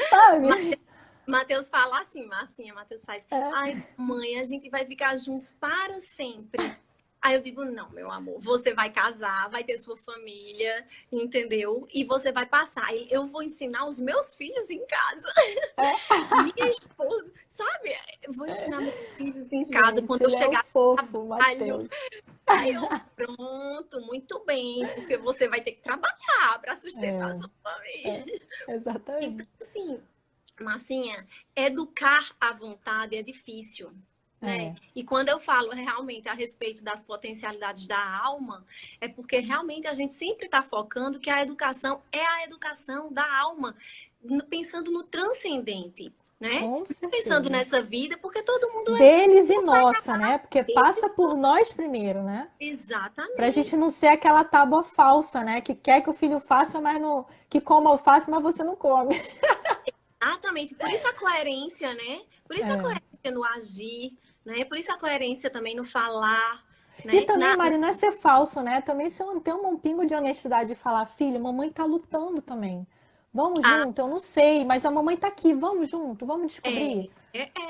Sabe? Matheus fala assim, Marcinha, Matheus faz, ai, mãe, a gente vai ficar juntos para sempre. Aí eu digo, não, meu amor, você vai casar, vai ter sua família, entendeu? E você vai passar. E eu vou ensinar os meus filhos em casa. Minha esposa, sabe? Eu vou ensinar meus filhos em casa. Gente, quando eu chegar no trabalho. Matheus. Aí eu, pronto, muito bem, porque você vai ter que trabalhar para sustentar a sua família. Exatamente. Então, assim, Marcinha, educar à vontade é difícil. Né? E quando eu falo realmente a respeito das potencialidades da alma, é porque realmente a gente sempre está focando que a educação é a educação da alma, pensando no transcendente, né? Pensando nessa vida, porque todo mundo deles e nossa, né? Porque passa por nós primeiro, né? Exatamente. Pra gente não ser aquela tábua falsa, né? Que quer que o filho faça, mas não... que coma alface, mas você não come. Exatamente. Por isso a coerência, né? Por isso a coerência no agir, né? Por isso a coerência também no falar. Né? E também, Mari, não é ser falso, né? Também se eu ter um pingo de honestidade e falar, filho, mamãe tá lutando também. Vamos junto, eu não sei, mas a mamãe tá aqui, vamos junto, vamos descobrir.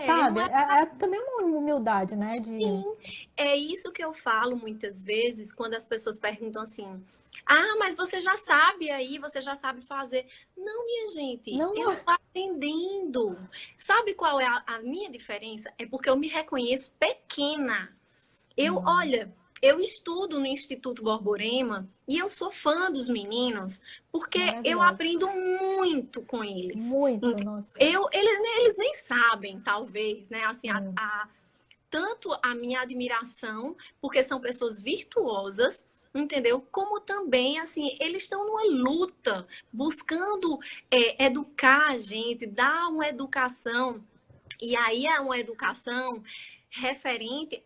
Sabe? É também uma humildade, né? Sim, é isso que eu falo muitas vezes quando as pessoas perguntam assim: ah, mas você já sabe aí, você já sabe fazer. Não, minha gente, eu tô aprendendo. Sabe qual é a minha diferença? É porque eu me reconheço pequena. Olha, eu estudo no Instituto Borborema e eu sou fã dos meninos porque eu aprendo muito com eles. Muito, nossa. Eles nem sabem, talvez, né? Assim, tanto a minha admiração, porque são pessoas virtuosas, entendeu? Como também, assim, eles estão numa luta, buscando educar a gente, dar uma educação. E aí é uma educação referente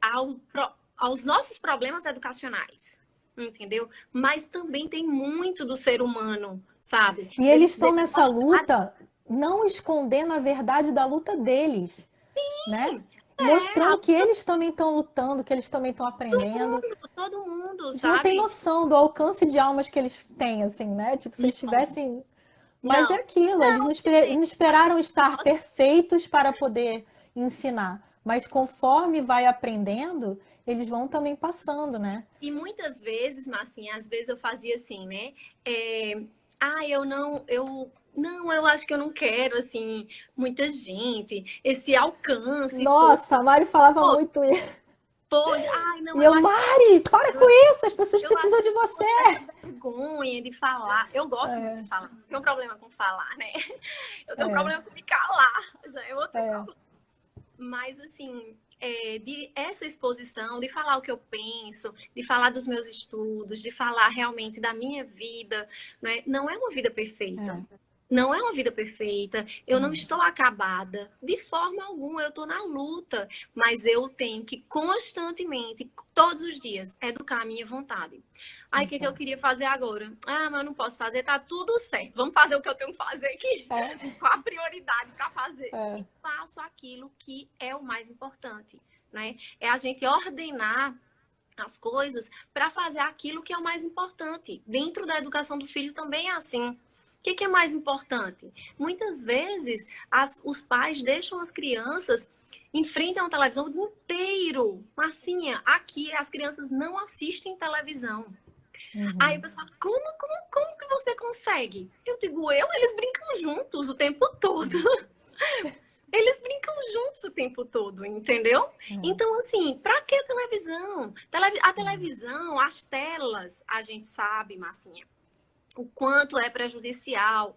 aos nossos problemas educacionais, entendeu? Mas também tem muito do ser humano, sabe? E eles estão nessa luta, não escondendo a verdade da luta deles. Sim, né? Mostrando que eles também estão lutando, que eles também estão aprendendo. Todo mundo, eles sabe? Não tem noção do alcance de almas que eles têm, assim, né? Tipo, se eles tivessem... Mas é aquilo, eles não esperaram estar perfeitos para poder ensinar. Mas conforme vai aprendendo, eles vão também passando, né? E muitas vezes, Marcinha, às vezes eu fazia assim, né? Eu acho que eu não quero, assim, muita gente, esse alcance. Nossa, a Mari falava muito isso. Não, Mari, para com isso, as pessoas precisam de você. Vergonha de falar. Eu gosto muito de falar. Tenho um problema com falar, né? Eu tenho um problema com me calar. Já é outro problema. Mas, assim, de essa exposição, de falar o que eu penso, de falar dos meus estudos, de falar realmente da minha vida, né? Não é uma vida perfeita. Não é uma vida perfeita, eu não estou acabada, de forma alguma, eu estou na luta, mas eu tenho que constantemente, todos os dias, educar a minha vontade. Aí, o que eu queria fazer agora? Ah, mas eu não posso fazer, tá tudo certo, vamos fazer o que eu tenho que fazer aqui, com a prioridade para fazer. E faço aquilo que é o mais importante, né? É a gente ordenar as coisas para fazer aquilo que é o mais importante. Dentro da educação do filho também é assim. O que é mais importante? Muitas vezes, os pais deixam as crianças em frente a uma televisão o dia inteiro. Marcinha, aqui as crianças não assistem televisão. Aí o pessoal, como que você consegue? Eu digo, eles brincam juntos o tempo todo. Eles brincam juntos o tempo todo, entendeu? Então, assim, pra que televisão? A televisão, as telas, a gente sabe, Marcinha, o quanto é prejudicial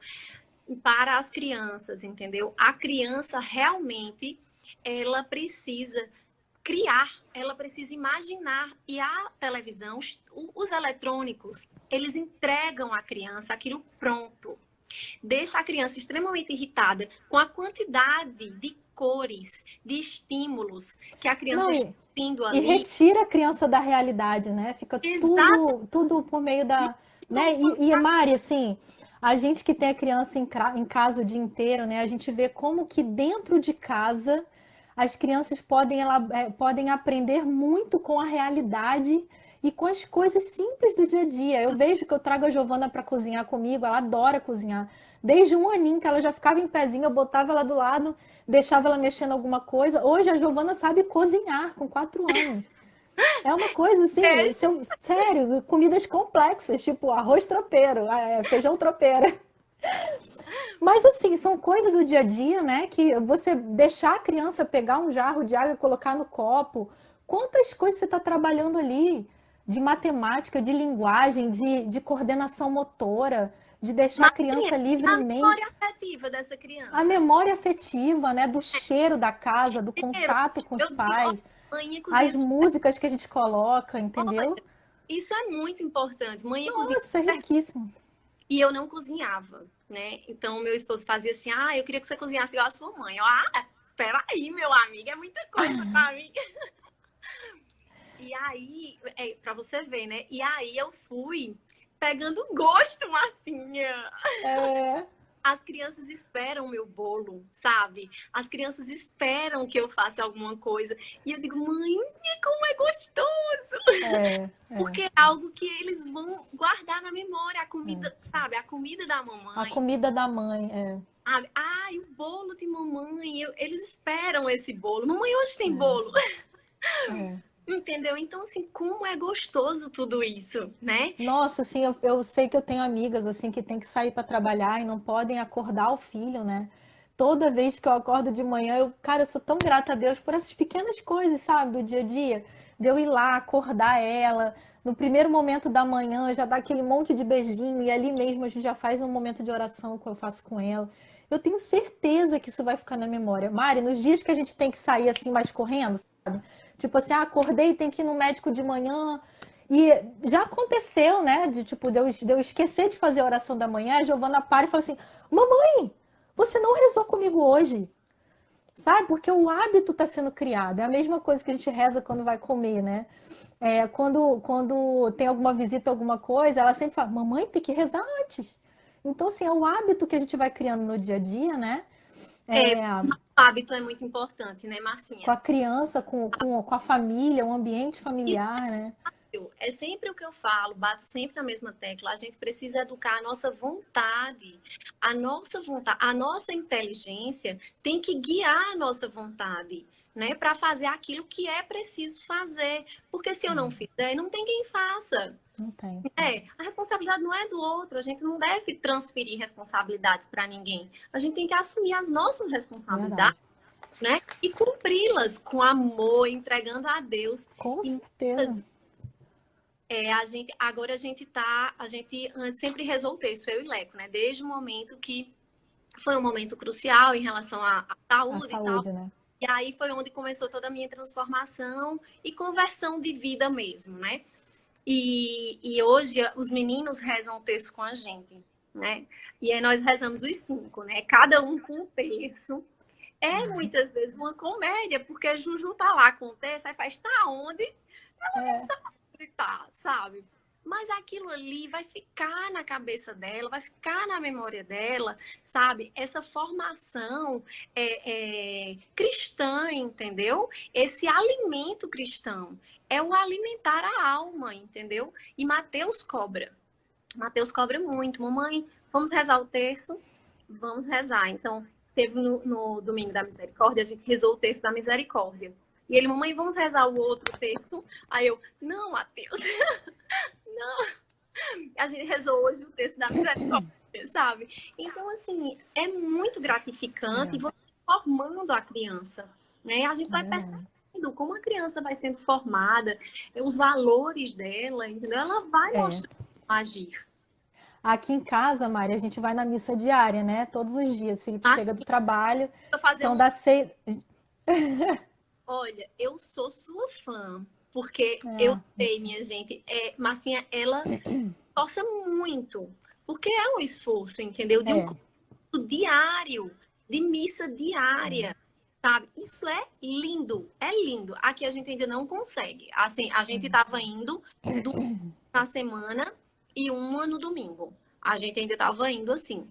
para as crianças, entendeu? A criança realmente, ela precisa criar, ela precisa imaginar. E a televisão, os eletrônicos, eles entregam à criança aquilo pronto. Deixa a criança extremamente irritada com a quantidade de cores, de estímulos que a criança está tendo ali. E retira a criança da realidade, né? Fica tudo por meio da... Né? E Mari, assim, a gente que tem a criança em casa o dia inteiro, né? A gente vê como que dentro de casa as crianças podem aprender muito com a realidade e com as coisas simples do dia a dia. Eu vejo que eu trago a Giovana para cozinhar comigo, ela adora cozinhar. Desde um aninho que ela já ficava em pezinho, eu botava ela do lado, deixava ela mexendo alguma coisa. Hoje a Giovana sabe cozinhar com 4 anos. É uma coisa assim, sério, comidas complexas, tipo arroz tropeiro, feijão tropeiro. Mas assim, são coisas do dia a dia, né? Que você deixar a criança pegar um jarro de água e colocar no copo. Quantas coisas você está trabalhando ali? De matemática, de linguagem, de coordenação motora, de deixar a criança livremente. A memória afetiva dessa criança. A memória afetiva, né? Do cheiro da casa, do contato com os pais. As músicas que a gente coloca, entendeu? Olha, isso é muito importante. Nossa, é riquíssimo. E eu não cozinhava, né? Então, meu esposo fazia assim, eu queria que você cozinhasse igual a sua mãe. Peraí, meu amigo, é muita coisa pra mim. E aí, pra você ver, né? E aí eu fui pegando gosto, Marcinha. As crianças esperam o meu bolo, sabe? As crianças esperam que eu faça alguma coisa. E eu digo, mãe, como é gostoso! Porque é algo que eles vão guardar na memória. A comida, sabe? A comida da mamãe. A comida da mãe, o bolo de mamãe. Eles esperam esse bolo. Mamãe, hoje tem bolo. Entendeu? Então, assim, como é gostoso tudo isso, né? Nossa, assim, eu sei que eu tenho amigas, assim, que tem que sair para trabalhar e não podem acordar o filho, né? Toda vez que eu acordo de manhã, eu sou tão grata a Deus por essas pequenas coisas, sabe, do dia a dia. De eu ir lá, acordar ela, no primeiro momento da manhã, já dar aquele monte de beijinho, e ali mesmo a gente já faz um momento de oração que eu faço com ela. Eu tenho certeza que isso vai ficar na memória. Mari, nos dias que a gente tem que sair assim mais correndo, sabe? Tipo assim, acordei, tem que ir no médico de manhã. E já aconteceu, né? De eu esquecer de fazer a oração da manhã, a Giovana para e fala assim: mamãe, você não rezou comigo hoje. Sabe? Porque o hábito está sendo criado. É a mesma coisa que a gente reza quando vai comer, né? Quando tem alguma visita, alguma coisa, ela sempre fala: mamãe, tem que rezar antes. Então, assim, é o hábito que a gente vai criando no dia a dia, né? O hábito é muito importante, né, Marcinha? Com a criança, com a família, o ambiente familiar, né? É sempre o que eu falo, bato sempre na mesma tecla. A gente precisa educar a nossa vontade. A nossa inteligência tem que guiar a nossa vontade, né? Para fazer aquilo que é preciso fazer. Porque se eu não fizer, não tem quem faça. Não tem. A responsabilidade não é do outro. A gente não deve transferir responsabilidades para ninguém. A gente tem que assumir as nossas responsabilidades, né? E cumpri-las com amor, entregando a Deus. Com certeza. A gente sempre resolveu isso, eu e Leco, né? Desde o momento que foi um momento crucial em relação à saúde, e tal. Né? E aí foi onde começou toda a minha transformação e conversão de vida mesmo, né? E hoje os meninos rezam o texto com a gente. né? E aí nós rezamos os 5, né? Cada um com um terço. É muitas vezes uma comédia, porque a Juju tá lá com o terço, aí faz, tá onde? Ela nem É, sabe onde tá, sabe? Mas aquilo ali vai ficar na cabeça dela, vai ficar na memória dela, sabe? Essa formação cristã, entendeu? Esse alimento cristão é o alimentar a alma, entendeu? E Mateus cobra. Mateus cobra muito. Mamãe, vamos rezar o terço? Vamos rezar. Então, teve no Domingo da Misericórdia, a gente rezou o terço da Misericórdia. E ele, mamãe, vamos rezar o outro terço? Aí eu, não, Mateus, não. A gente rezou hoje o terço da Misericórdia, sabe? Então, assim, é muito gratificante é, você formando a criança, né? A gente é vai verdade. percebendo como a criança vai sendo formada, os valores dela, entendeu? Ela vai É. mostrar agir. Aqui em casa, Mari, a gente vai na missa diária, né? Todos os dias. O Felipe chega do Assim, trabalho, eu fazer então um. dá seis. Olha, eu sou sua fã, porque eu É, sei, minha gente, Marcinha, ela força muito, porque é um esforço, entendeu? De um é, culto diário, de missa diária, sabe? Isso é lindo, é lindo. Aqui a gente ainda não consegue. Assim, a gente estava indo duas na semana e uma no domingo. A gente ainda estava indo assim.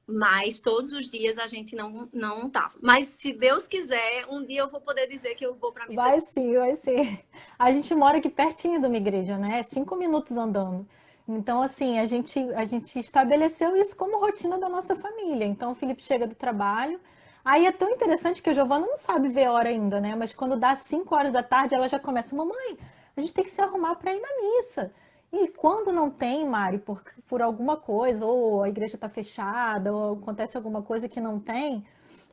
Mas todos os dias a gente não tava. Mas se Deus quiser, um dia eu vou poder dizer que eu vou para missa. vai sim, vai sim. A gente mora aqui pertinho de uma igreja, né? 5 minutos andando. Então, assim, a gente estabeleceu isso como rotina da nossa família. Então, o Felipe chega do trabalho. Aí é tão interessante que a Giovana não sabe ver a hora ainda, né? Mas quando dá 5 horas da tarde, ela já começa: mamãe, a gente tem que se arrumar para ir na missa. E quando não tem, Mari, por alguma coisa, ou a igreja está fechada, ou acontece alguma coisa que não tem,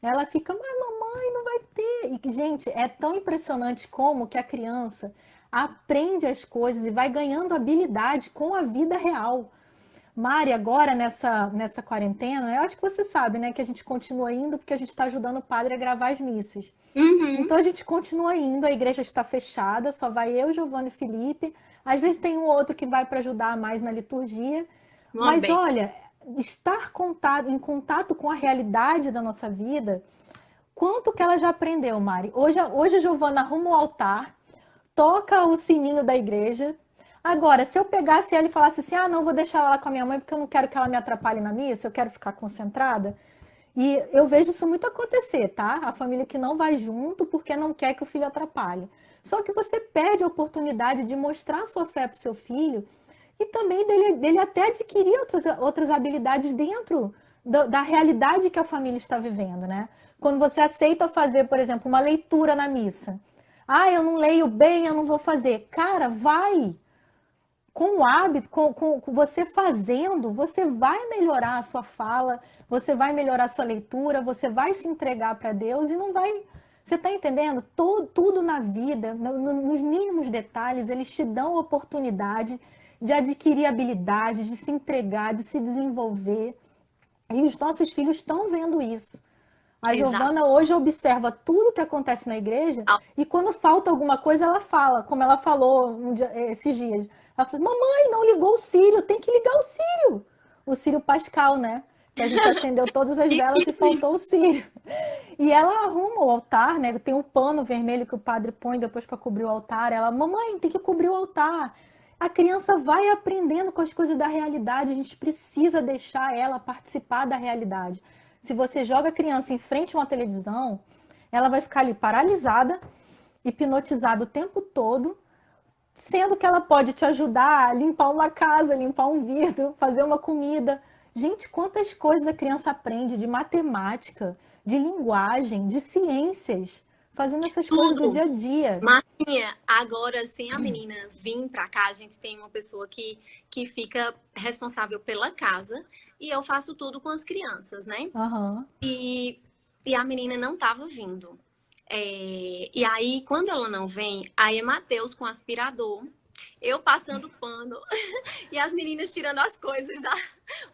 ela fica: mas mamãe, não vai ter. E, gente, é tão impressionante como que a criança aprende as coisas e vai ganhando habilidade com a vida real. Mari, agora nessa quarentena, eu acho que você sabe, né, que a gente continua indo porque a gente está ajudando o padre a gravar as missas. Uhum. Então a gente continua indo, a igreja está fechada, só vai eu, Giovanni e Felipe. Às vezes tem um outro que vai para ajudar mais na liturgia. Uma Mas bem. olha, estar em contato com a realidade da nossa vida, quanto que ela já aprendeu, Mari? Hoje a Giovana arruma o altar, toca o sininho da igreja. Agora, se eu pegasse ela e falasse assim: ah, não, vou deixar ela lá com a minha mãe porque eu não quero que ela me atrapalhe na missa, eu quero ficar concentrada. E eu vejo isso muito acontecer, tá? A família que não vai junto porque não quer que o filho atrapalhe. Só que você perde a oportunidade de mostrar sua fé para o seu filho e também dele até adquirir outras habilidades dentro da realidade que a família está vivendo, né? Quando você aceita fazer, por exemplo, uma leitura na missa. Ah, eu não leio bem, eu não vou fazer. Cara, vai! Com o hábito, com você fazendo, você vai melhorar a sua fala, você vai melhorar a sua leitura, você vai se entregar para Deus e não vai. Você está entendendo? Tudo na vida, nos mínimos detalhes, eles te dão oportunidade de adquirir habilidade, de se entregar, de se desenvolver. E os nossos filhos estão vendo isso. A Exato. Giovana hoje observa tudo que acontece na igreja e quando falta alguma coisa ela fala, como ela falou esses dias. Ela falou: mamãe, não ligou o círio, tem que ligar o círio. O círio pascal, né? Que a gente acendeu todas as velas e faltou o círio. E ela arruma o altar, né? Tem um pano vermelho que o padre põe depois para cobrir o altar. Ela: mamãe, tem que cobrir o altar. A criança vai aprendendo com as coisas da realidade, a gente precisa deixar ela participar da realidade. Se você joga a criança em frente a uma televisão, ela vai ficar ali paralisada, hipnotizada o tempo todo, sendo que ela pode te ajudar a limpar uma casa, limpar um vidro, fazer uma comida. Gente, quantas coisas a criança aprende de matemática, de linguagem, de ciências, fazendo essas coisas do Tudo. dia a dia. Marcinha, agora sem a menina vir pra cá, a gente tem uma pessoa que fica responsável pela casa e eu faço tudo com as crianças, né? Aham. E a menina não tava vindo. E aí, quando ela não vem, aí é Matheus com aspirador, eu passando pano e as meninas tirando as coisas,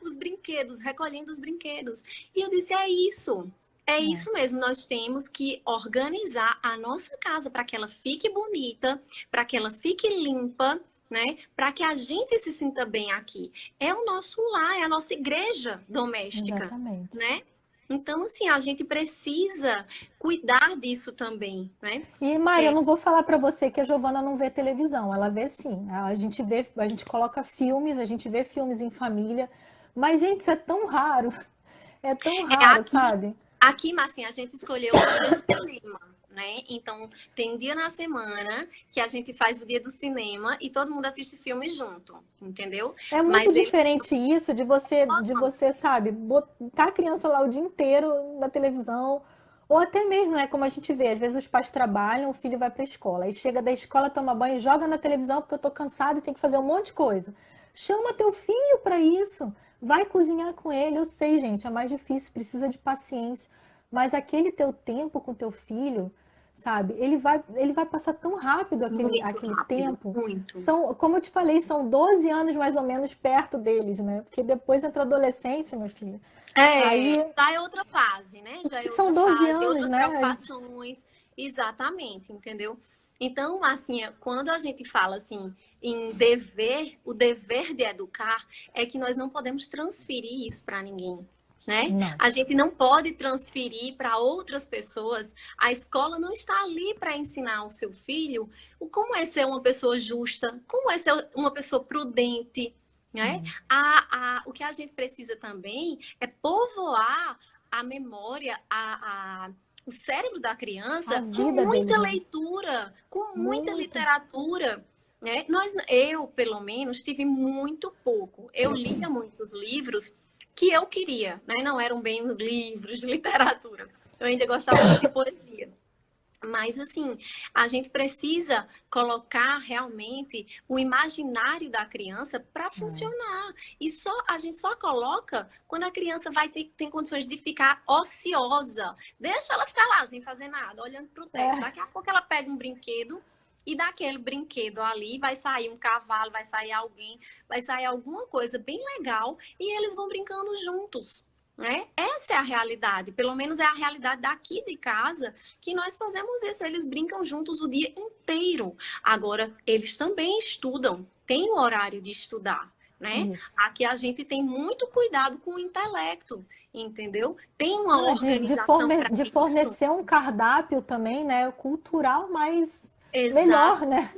os brinquedos, recolhendo os brinquedos. E eu disse: é isso. É isso mesmo, nós temos que organizar a nossa casa para que ela fique bonita, para que ela fique limpa, né? Para que a gente se sinta bem aqui. É o nosso lar, é a nossa igreja doméstica, Exatamente. né? Então, assim, a gente precisa cuidar disso também, né? E, Mari, eu não vou falar para você que a Giovana não vê televisão, ela vê sim. A gente coloca filmes, a gente vê filmes em família, mas, gente, isso é tão raro, Aqui, sabe? aqui, Marcinha, a gente escolheu o dia do cinema, né? Então, tem um dia na semana que a gente faz o dia do cinema e todo mundo assiste filme junto, entendeu? É muito Mas ele... diferente isso de você, sabe, botar a criança lá o dia inteiro na televisão, ou até mesmo, né, como a gente vê, às vezes os pais trabalham, o filho vai para a escola, aí chega da escola, toma banho, joga na televisão porque eu tô cansado e tem que fazer um monte de coisa. Chama teu filho para isso, vai cozinhar com ele, eu sei, gente, é mais difícil, precisa de paciência, mas aquele teu tempo com teu filho, sabe, ele vai passar tão rápido Muito aquele rápido, tempo. muito. São, como eu te falei, são 12 anos mais ou menos perto deles, né? Porque depois entra a adolescência, minha filha. Aí, Já é outra fase, né? Já é são outra 12 fase, anos, outras né? preocupações. Exatamente, entendeu? Então, Marcinha, quando a gente fala assim em dever, o dever de educar é que nós não podemos transferir isso para ninguém, né? Não. A gente não pode transferir para outras pessoas. A escola não está ali para ensinar ao seu filho o como é ser uma pessoa justa, como é ser uma pessoa prudente, né? O que a gente precisa também é povoar a memória, o cérebro da A criança com vida deles, muita né? leitura, com muita Muita. literatura. Né? Eu, pelo menos, tive muito pouco. Eu lia muitos livros que eu queria, né? Não eram bem livros de literatura. Eu ainda gostava muito de poesia. Mas, assim, a gente precisa colocar realmente o imaginário da criança para funcionar. E a gente só coloca quando a criança tem condições de ficar ociosa. Deixa ela ficar lá sem fazer nada, olhando para o teto. Daqui a pouco ela pega um brinquedo e daquele brinquedo ali vai sair um cavalo, vai sair alguém, vai sair alguma coisa bem legal e eles vão brincando juntos. Né? Essa é a realidade, pelo menos é a realidade daqui de casa, que nós fazemos isso. Eles brincam juntos o dia inteiro. Agora, eles também estudam, tem o horário de estudar. Né? Isso. Aqui a gente tem muito cuidado com o intelecto, entendeu? Tem uma organização para De isso. fornecer um cardápio também, né? Cultural, mas melhor, né?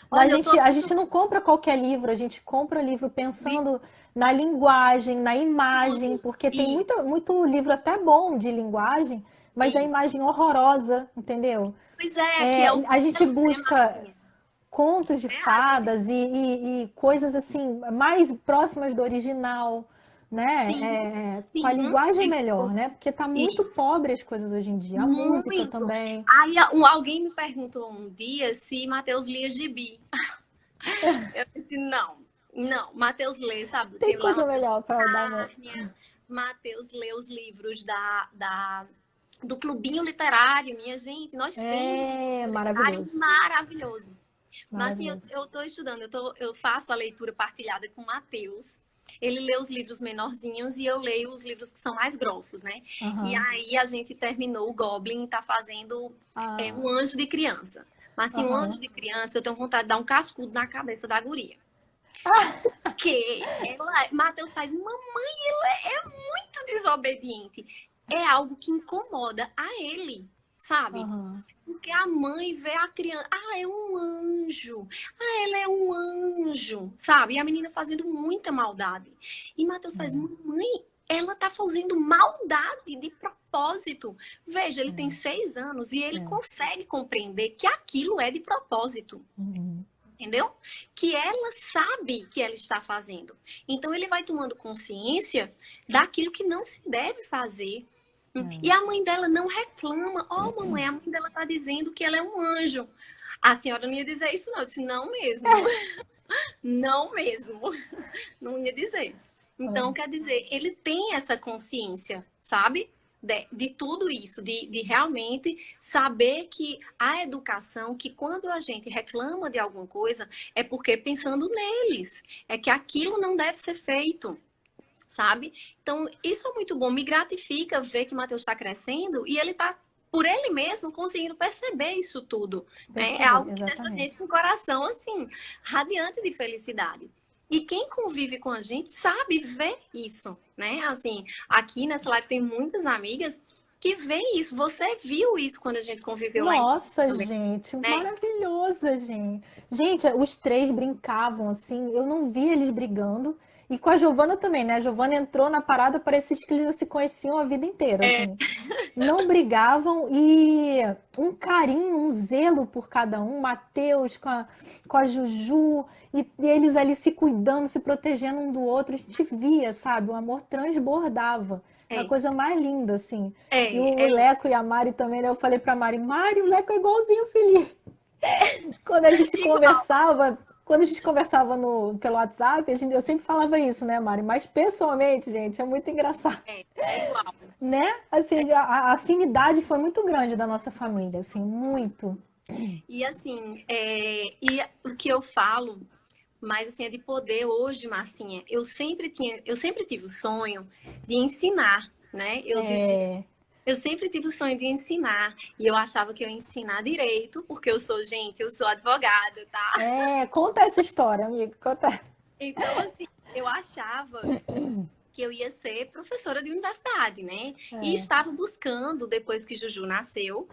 Olha, A gente não compra qualquer livro, a gente compra livro pensando na linguagem, na imagem, porque tem muito livro até bom de linguagem, mas a imagem horrorosa, entendeu? Pois é, que é o A gente busca assim. contos de fadas e coisas assim, mais próximas do original, né? Com a linguagem melhor, né? Porque tá muito pobre as coisas hoje em dia, a música também. Aí alguém me perguntou um dia se Mateus lia gibi. Eu disse, não, Mateus lê, sabe? Tem coisa melhor para dar uma... Mateus lê os livros do Clubinho Literário, minha gente, nós temos maravilhoso. Maravilhoso. Mas assim, eu estou estudando, eu faço a leitura partilhada com o Mateus. Ele lê os livros menorzinhos e eu leio os livros que são mais grossos, né? E aí a gente terminou o Goblin e tá fazendo um anjo de criança. Mas assim, um anjo de criança, eu tenho vontade de dar um cascudo na cabeça da guria. Porque Mateus faz, mamãe, ele é muito desobediente. É algo que incomoda a ele, sabe? Porque a mãe vê a criança, é um anjo, ela é um anjo, sabe? E a menina fazendo muita maldade. E Mateus faz, mamãe, ela tá fazendo maldade de propósito. Veja, ele tem 6 anos e ele consegue compreender que aquilo é de propósito. Entendeu? Que ela sabe que ela está fazendo. Então, ele vai tomando consciência daquilo que não se deve fazer. E a mãe dela não reclama. Mamãe, a mãe dela está dizendo que ela é um anjo. A senhora não ia dizer isso, não. Eu disse, não mesmo. Não mesmo. Não ia dizer. Então, quer dizer, ele tem essa consciência, sabe? De tudo isso, de realmente saber que a educação, que quando a gente reclama de alguma coisa, é porque pensando neles, é que aquilo não deve ser feito, sabe? Então, isso é muito bom, me gratifica ver que o Mateus está crescendo e ele está por ele mesmo conseguindo perceber isso tudo, né? É Perceber, algo que deixa a exatamente. gente com o coração, assim, radiante de felicidade. E quem convive com a gente sabe ver isso, né? Assim, aqui nessa live tem muitas amigas que veem isso. Você viu isso quando a gente conviveu lá em casa Nossa, também, gente, né? maravilhosa, gente. Gente, os três brincavam assim, eu não vi eles brigando. E com a Giovana também, né? A Giovana entrou na parada, parecia que eles já se conheciam a vida inteira, É, assim. Não brigavam e um carinho, um zelo por cada um. Matheus com a Juju, e eles ali se cuidando, se protegendo um do outro. A gente via, sabe? O amor transbordava. É a é, coisa mais linda, assim. E o é. Leco e a Mari também, né? Eu falei pra Mari, Mari, o Leco é igualzinho o Felipe. Quando a gente Igual, conversava, quando a gente conversava pelo WhatsApp, eu sempre falava isso, né, Mari? Mas pessoalmente, gente, é muito engraçado, é igual. né? Assim, a afinidade foi muito grande da nossa família, assim, muito. E assim, e o que eu falo, mas assim, é de poder hoje, Marcinha. Eu sempre tive o sonho de ensinar, né? Eu dizia, É, eu sempre tive o sonho de ensinar. E eu achava que eu ia ensinar direito, porque eu sou advogada, tá? conta essa história, amigo, conta. Então, assim, eu achava que eu ia ser professora de universidade, né? E É, estava buscando, depois que Juju nasceu,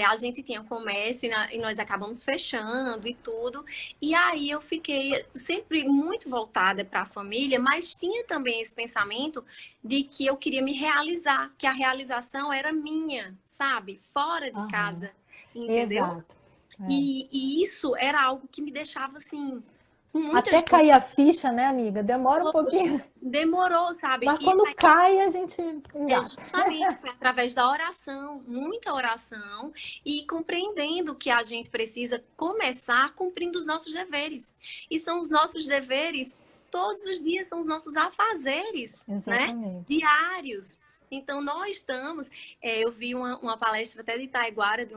a gente tinha comércio e nós acabamos fechando e tudo. E aí eu fiquei sempre muito voltada para a família, mas tinha também esse pensamento de que eu queria me realizar, que a realização era minha, sabe? Fora de aham, casa, entendeu? exato. É. E isso era algo que me deixava assim, com muitas Até cair a ficha, né, amiga? Demora um dúvidas. pouquinho. Demorou, sabe? Mas quando cai, a gente É engata. justamente foi através da oração, muita oração, e compreendendo que a gente precisa começar cumprindo os nossos deveres. E são os nossos deveres, todos os dias são os nossos afazeres, né? Exatamente. Diários. Então, nós estamos. Eu vi uma palestra até de Taiguara, de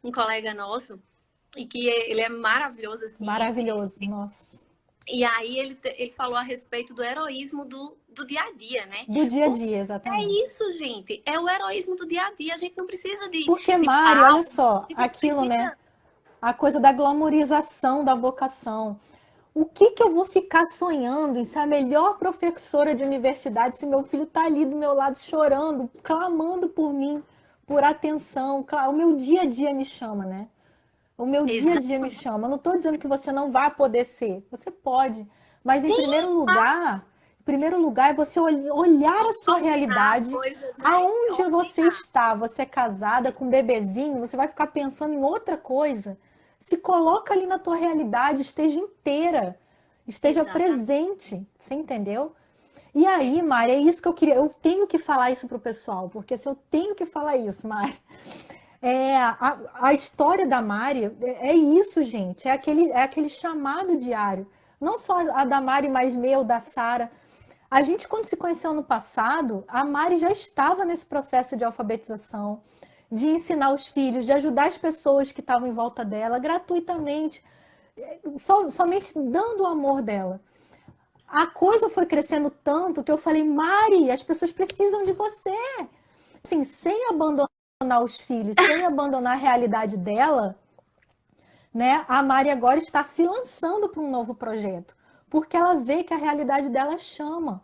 um colega nosso, e que ele é maravilhoso, assim. Maravilhoso, nossa. E aí ele falou a respeito do heroísmo do dia a dia, né? Do dia a Poxa, dia, é exatamente. isso, gente. É o heroísmo do dia a dia. A gente não precisa Porque, de Mari, olha palco, só, a gente não aquilo, né? precisa. A coisa da glamorização da vocação. O que que eu vou ficar sonhando em ser a melhor professora de universidade se meu filho está ali do meu lado chorando, clamando por mim, por atenção? O meu dia a dia me chama, né? O meu dia a Exato. dia me chama. Eu não estou dizendo que você não vai poder ser. Você pode. Mas em primeiro lugar é você olhar a sua Ordenar as realidade. coisas, né? Aonde você Ordenar. está? Você é casada com um bebezinho, você vai ficar pensando em outra coisa. Se coloca ali na tua realidade, esteja inteira, esteja Exatamente. presente. Você entendeu? E aí, Mari, é isso que eu queria. Eu tenho que falar isso pro pessoal, porque se eu tenho que falar isso, Mari, a história da Mari é isso, gente. É aquele chamado diário. Não só a da Mari, mas meu, da Sara. A gente, quando se conheceu no passado, a Mari já estava nesse processo de alfabetização, de ensinar os filhos, de ajudar as pessoas que estavam em volta dela gratuitamente, somente dando o amor dela. A coisa foi crescendo tanto que eu falei, Mari, as pessoas precisam de você. Assim, sem abandonar os filhos, sem abandonar a realidade dela, né? A Mari agora está se lançando para um novo projeto, porque ela vê que a realidade dela chama.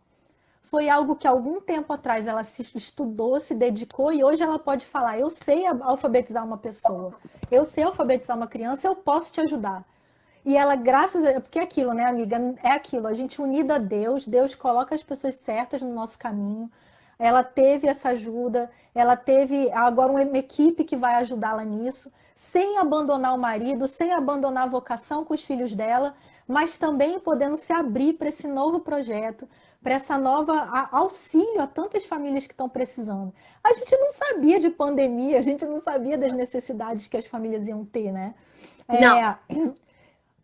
Foi algo que algum tempo atrás ela se estudou, se dedicou e hoje ela pode falar: eu sei alfabetizar uma pessoa, eu sei alfabetizar uma criança, eu posso te ajudar. E ela, graças a... Porque é aquilo, né, amiga? É aquilo, a gente unida a Deus, Deus coloca as pessoas certas no nosso caminho. Ela teve essa ajuda, ela teve agora uma equipe que vai ajudá-la nisso, sem abandonar o marido, sem abandonar a vocação com os filhos dela, mas também podendo se abrir para esse novo projeto, para essa nova auxílio a tantas famílias que estão precisando. A gente não sabia de pandemia, a gente não sabia das necessidades que as famílias iam ter, né? Não, É,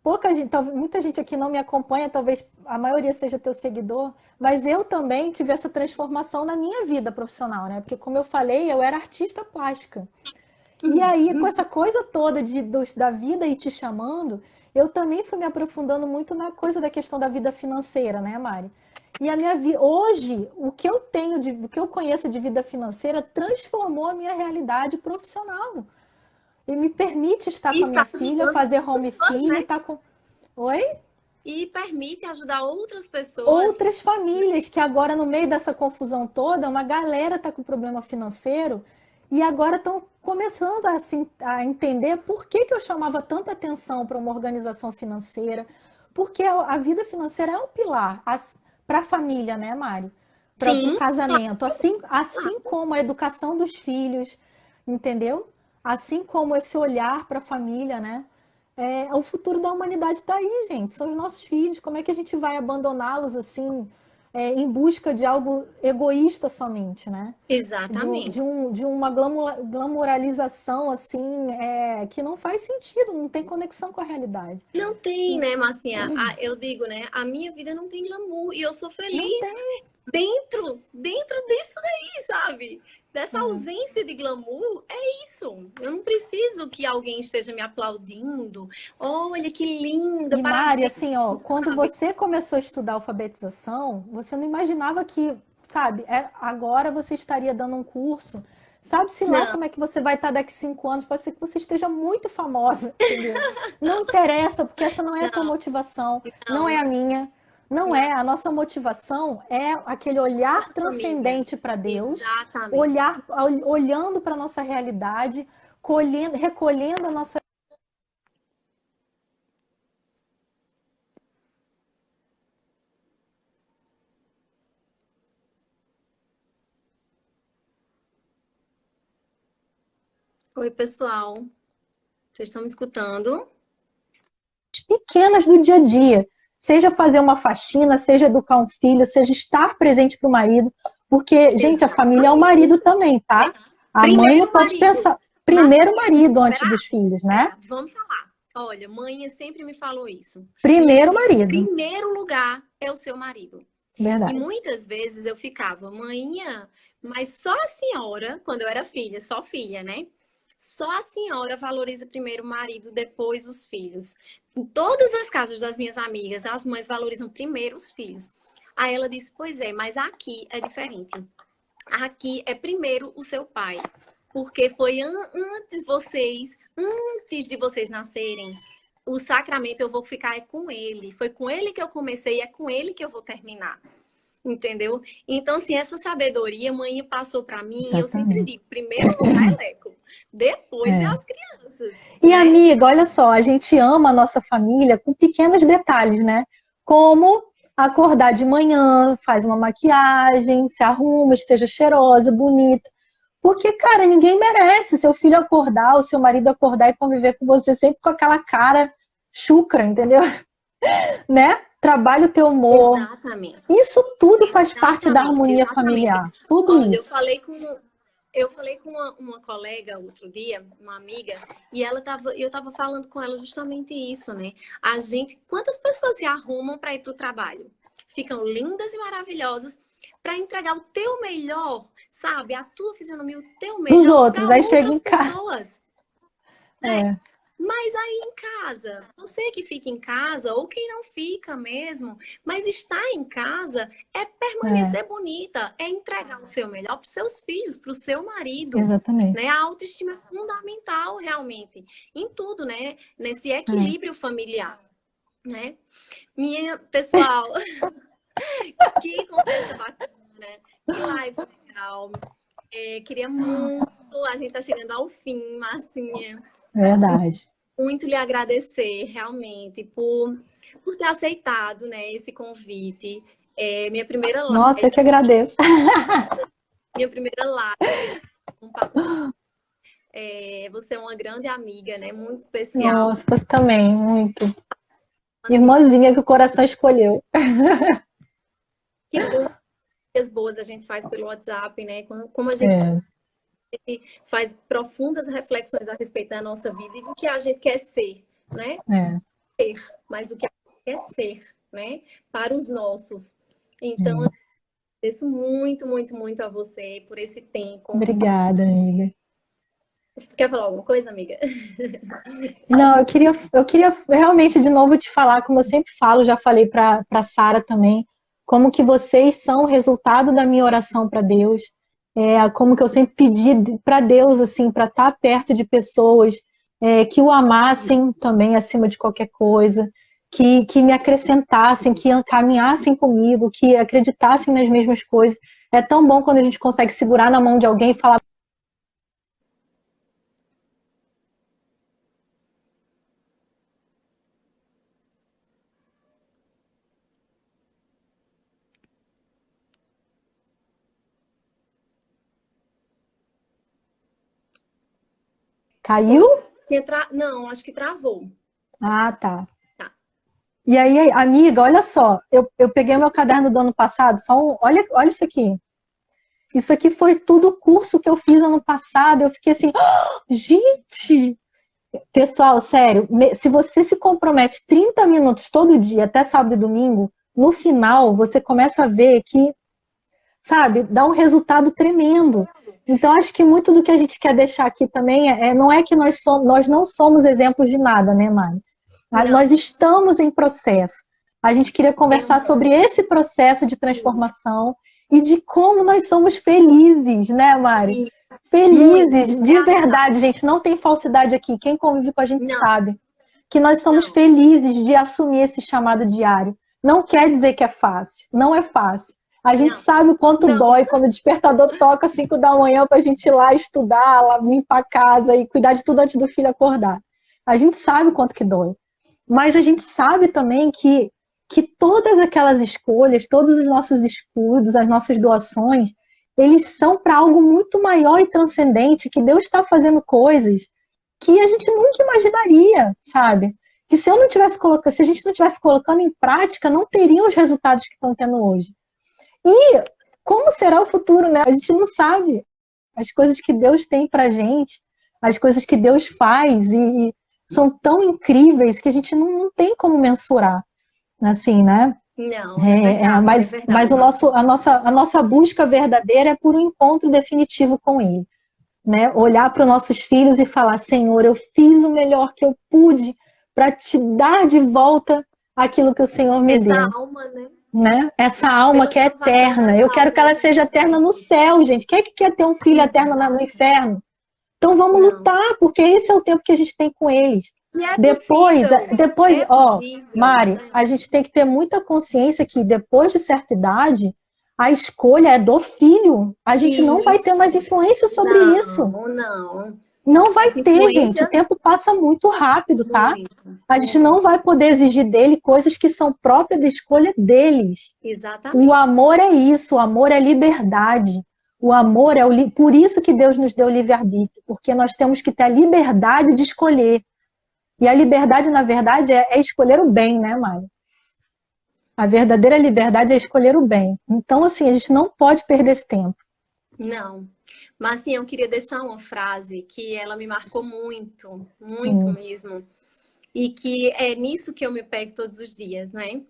pouca gente, muita gente aqui não me acompanha, talvez a maioria seja teu seguidor, mas eu também tive essa transformação na minha vida profissional, né? Porque, como eu falei, eu era artista plástica. E aí, com essa coisa toda da vida e te chamando, eu também fui me aprofundando muito na coisa da questão da vida financeira, né, Mari? E a minha vida, hoje, o que eu tenho, o que eu conheço de vida financeira transformou a minha realidade profissional. E me permite estar E com a está minha filha, ajudando fazer home pessoas, filho, né? estar com... Oi? E permite ajudar outras pessoas. Outras famílias que agora, no meio dessa confusão toda, uma galera está com problema financeiro e agora estão começando assim, a entender por que eu chamava tanta atenção para uma organização financeira, porque a vida financeira é um pilar para a família, né, Mari? Para o Sim, casamento, assim como a educação dos filhos, entendeu? Assim como esse olhar para a família, né? O futuro da humanidade está aí, gente. São os nossos filhos. Como é que a gente vai abandoná-los assim, em busca de algo egoísta somente, né? exatamente. De uma glamoralização assim, que não faz sentido, não tem conexão com a realidade. Não tem, né, Marcinha? Eu digo, né? A minha vida não tem glamour e eu sou Não feliz tem. dentro disso daí, sabe? Dessa ausência de glamour, é isso. Eu não preciso que alguém esteja me aplaudindo. Olha que linda, E Mari, parabéns, assim, ó, quando sabe? você começou a estudar alfabetização, você não imaginava que, sabe, agora você estaria dando um curso. Sabe-se lá Não, como é que você vai estar daqui 5 anos, pode ser que você esteja muito famosa, entendeu? Não interessa, porque essa não é a tua não, motivação, não é não, a minha, não não. é. A nossa motivação é aquele olhar Nossa família. transcendente para Deus, Exatamente. olhando para a nossa realidade, recolhendo a nossa. Oi, pessoal. Vocês estão me escutando? Pequenas do dia a dia. Seja fazer uma faxina, seja educar um filho, seja estar presente para o marido. Porque, gente, a família é o marido Exatamente. também, tá? A mãe não Primeiro pode marido. pensar. Primeiro Marcinha, marido antes será? dos filhos, né? Vamos falar. Olha, mãe sempre me falou isso. Minha Primeiro filha, marido. primeiro lugar é o seu marido. E Verdade. muitas vezes eu ficava, manhã, mas só a senhora, quando eu era filha, só filha, né? Só a senhora valoriza primeiro o marido, depois os filhos. Em todas as casas das minhas amigas, as mães valorizam primeiro os filhos. Aí ela disse, pois é, mas aqui é diferente. Aqui é primeiro o seu pai. Porque foi antes de vocês nascerem, o sacramento eu vou ficar com ele. Foi com ele que eu comecei e é com ele que eu vou terminar. Entendeu? Então, assim, essa sabedoria, a mãe passou para mim, eu sempre Exatamente. digo, primeiro lugar é Leco, depois é É. as crianças, E, né? amiga, olha só, a gente ama a nossa família com pequenos detalhes, né? Como acordar de manhã, faz uma maquiagem, se arruma, esteja cheirosa, bonita. Porque, cara, ninguém merece seu filho acordar, o seu marido acordar e conviver com você sempre com aquela cara chucra, entendeu? Né? Trabalha o teu humor. Exatamente. Isso tudo faz parte da Exatamente, harmonia exatamente. familiar. Tudo Olha, isso. eu falei com uma colega outro dia, uma amiga, e eu tava falando com ela justamente isso, né? Quantas pessoas se arrumam para ir para o trabalho? Ficam lindas e maravilhosas para entregar o teu melhor, sabe? A tua fisionomia, o teu Para os melhor outros, para aí chega outras em casa. pessoas, né? É, Mas aí em casa, você que fica em casa, ou quem não fica mesmo, mas está em casa, é permanecer bonita, é entregar o seu melhor para os seus filhos, para o seu marido, exatamente. né? A autoestima é fundamental, realmente, em tudo, né? Nesse equilíbrio familiar, né? Minha, pessoal, que conversa bacana, que live legal. Queria muito, a gente tá chegando ao fim, Marcinha. Verdade. Muito lhe agradecer, realmente, por ter aceitado, né, esse convite. Minha primeira Nossa, eu live, que agradeço. minha primeira live. Um papo. Você é uma grande amiga, né, muito especial. Nossa, você também, muito. Irmãzinha que o coração escolheu. Que bom que as boas a gente faz pelo WhatsApp, né? Como a gente É, faz profundas reflexões a respeito da nossa vida e do que a gente quer ser, né? é, Mas do que a gente quer ser, né? Para os nossos. Então, é. agradeço muito, muito, muito a você por esse tempo. Obrigada, amiga. Quer falar alguma coisa, amiga? Não, eu queria realmente de novo te falar, como eu sempre falo, já falei para Sara também, como que vocês são o resultado da minha oração para Deus, como que eu sempre pedi para Deus, assim, para estar perto de pessoas que o amassem também acima de qualquer coisa, que me acrescentassem, que caminhassem comigo, que acreditassem nas mesmas coisas. É tão bom quando a gente consegue segurar na mão de alguém e falar. Caiu? Não, acho que travou. Ah, tá. Tá. E aí, amiga, olha só, eu peguei meu caderno do ano passado, olha isso aqui. Isso aqui foi tudo o curso que eu fiz ano passado. Eu fiquei assim, gente! Pessoal, sério, se você se compromete 30 minutos todo dia, até sábado e domingo, no final você começa a ver que, sabe, dá um resultado tremendo. Então, acho que muito do que a gente quer deixar aqui também não é que nós não somos exemplos de nada, né, Mari? Nós estamos em processo. A gente queria conversar sobre esse processo de transformação e de como nós somos felizes, né, Mari? Felizes, de verdade, gente. Não tem falsidade aqui. Quem convive com a gente sabe que nós somos felizes de assumir esse chamado diário. Não quer dizer que é fácil. Não é fácil. A gente sabe o quanto dói quando o despertador toca às 5 da manhã para a gente ir lá estudar, lá limpar a casa e cuidar de tudo antes do filho acordar. A gente sabe o quanto que dói. Mas a gente sabe também que todas aquelas escolhas, todos os nossos estudos, as nossas doações, eles são para algo muito maior e transcendente, que Deus está fazendo coisas que a gente nunca imaginaria, sabe? Que se a gente não tivesse colocando em prática, não teriam os resultados que estão tendo hoje. E como será o futuro, né? A gente não sabe. As coisas que Deus tem pra gente, as coisas que Deus faz, e são tão incríveis que a gente não tem como mensurar, assim, né? Não, mas a nossa busca verdadeira é por um encontro definitivo com Ele, né? Olhar para os nossos filhos e falar, Senhor, eu fiz o melhor que eu pude para te dar de volta aquilo que o Senhor me deu. Essa alma, né? Essa alma que é eterna. Eu quero que ela seja eterna no céu, gente. Quem é que quer ter um filho eterno no inferno? Então vamos lutar, porque esse é o tempo que a gente tem com eles. Depois, Mari, a gente tem que ter muita consciência que depois de certa idade, a escolha é do filho. A gente não vai ter mais influência sobre isso. Não vai ter, gente. O tempo passa muito rápido, tá? A gente não vai poder exigir dele coisas que são próprias da escolha deles. Exatamente. O amor é isso, o amor é liberdade. O amor por isso que Deus nos deu livre-arbítrio, porque nós temos que ter a liberdade de escolher. E a liberdade, na verdade, é escolher o bem, né, Mari? A verdadeira liberdade é escolher o bem. Então, assim, a gente não pode perder esse tempo. Não. Mas, assim, eu queria deixar uma frase que ela me marcou muito, muito mesmo. E que é nisso que eu me pego todos os dias, né?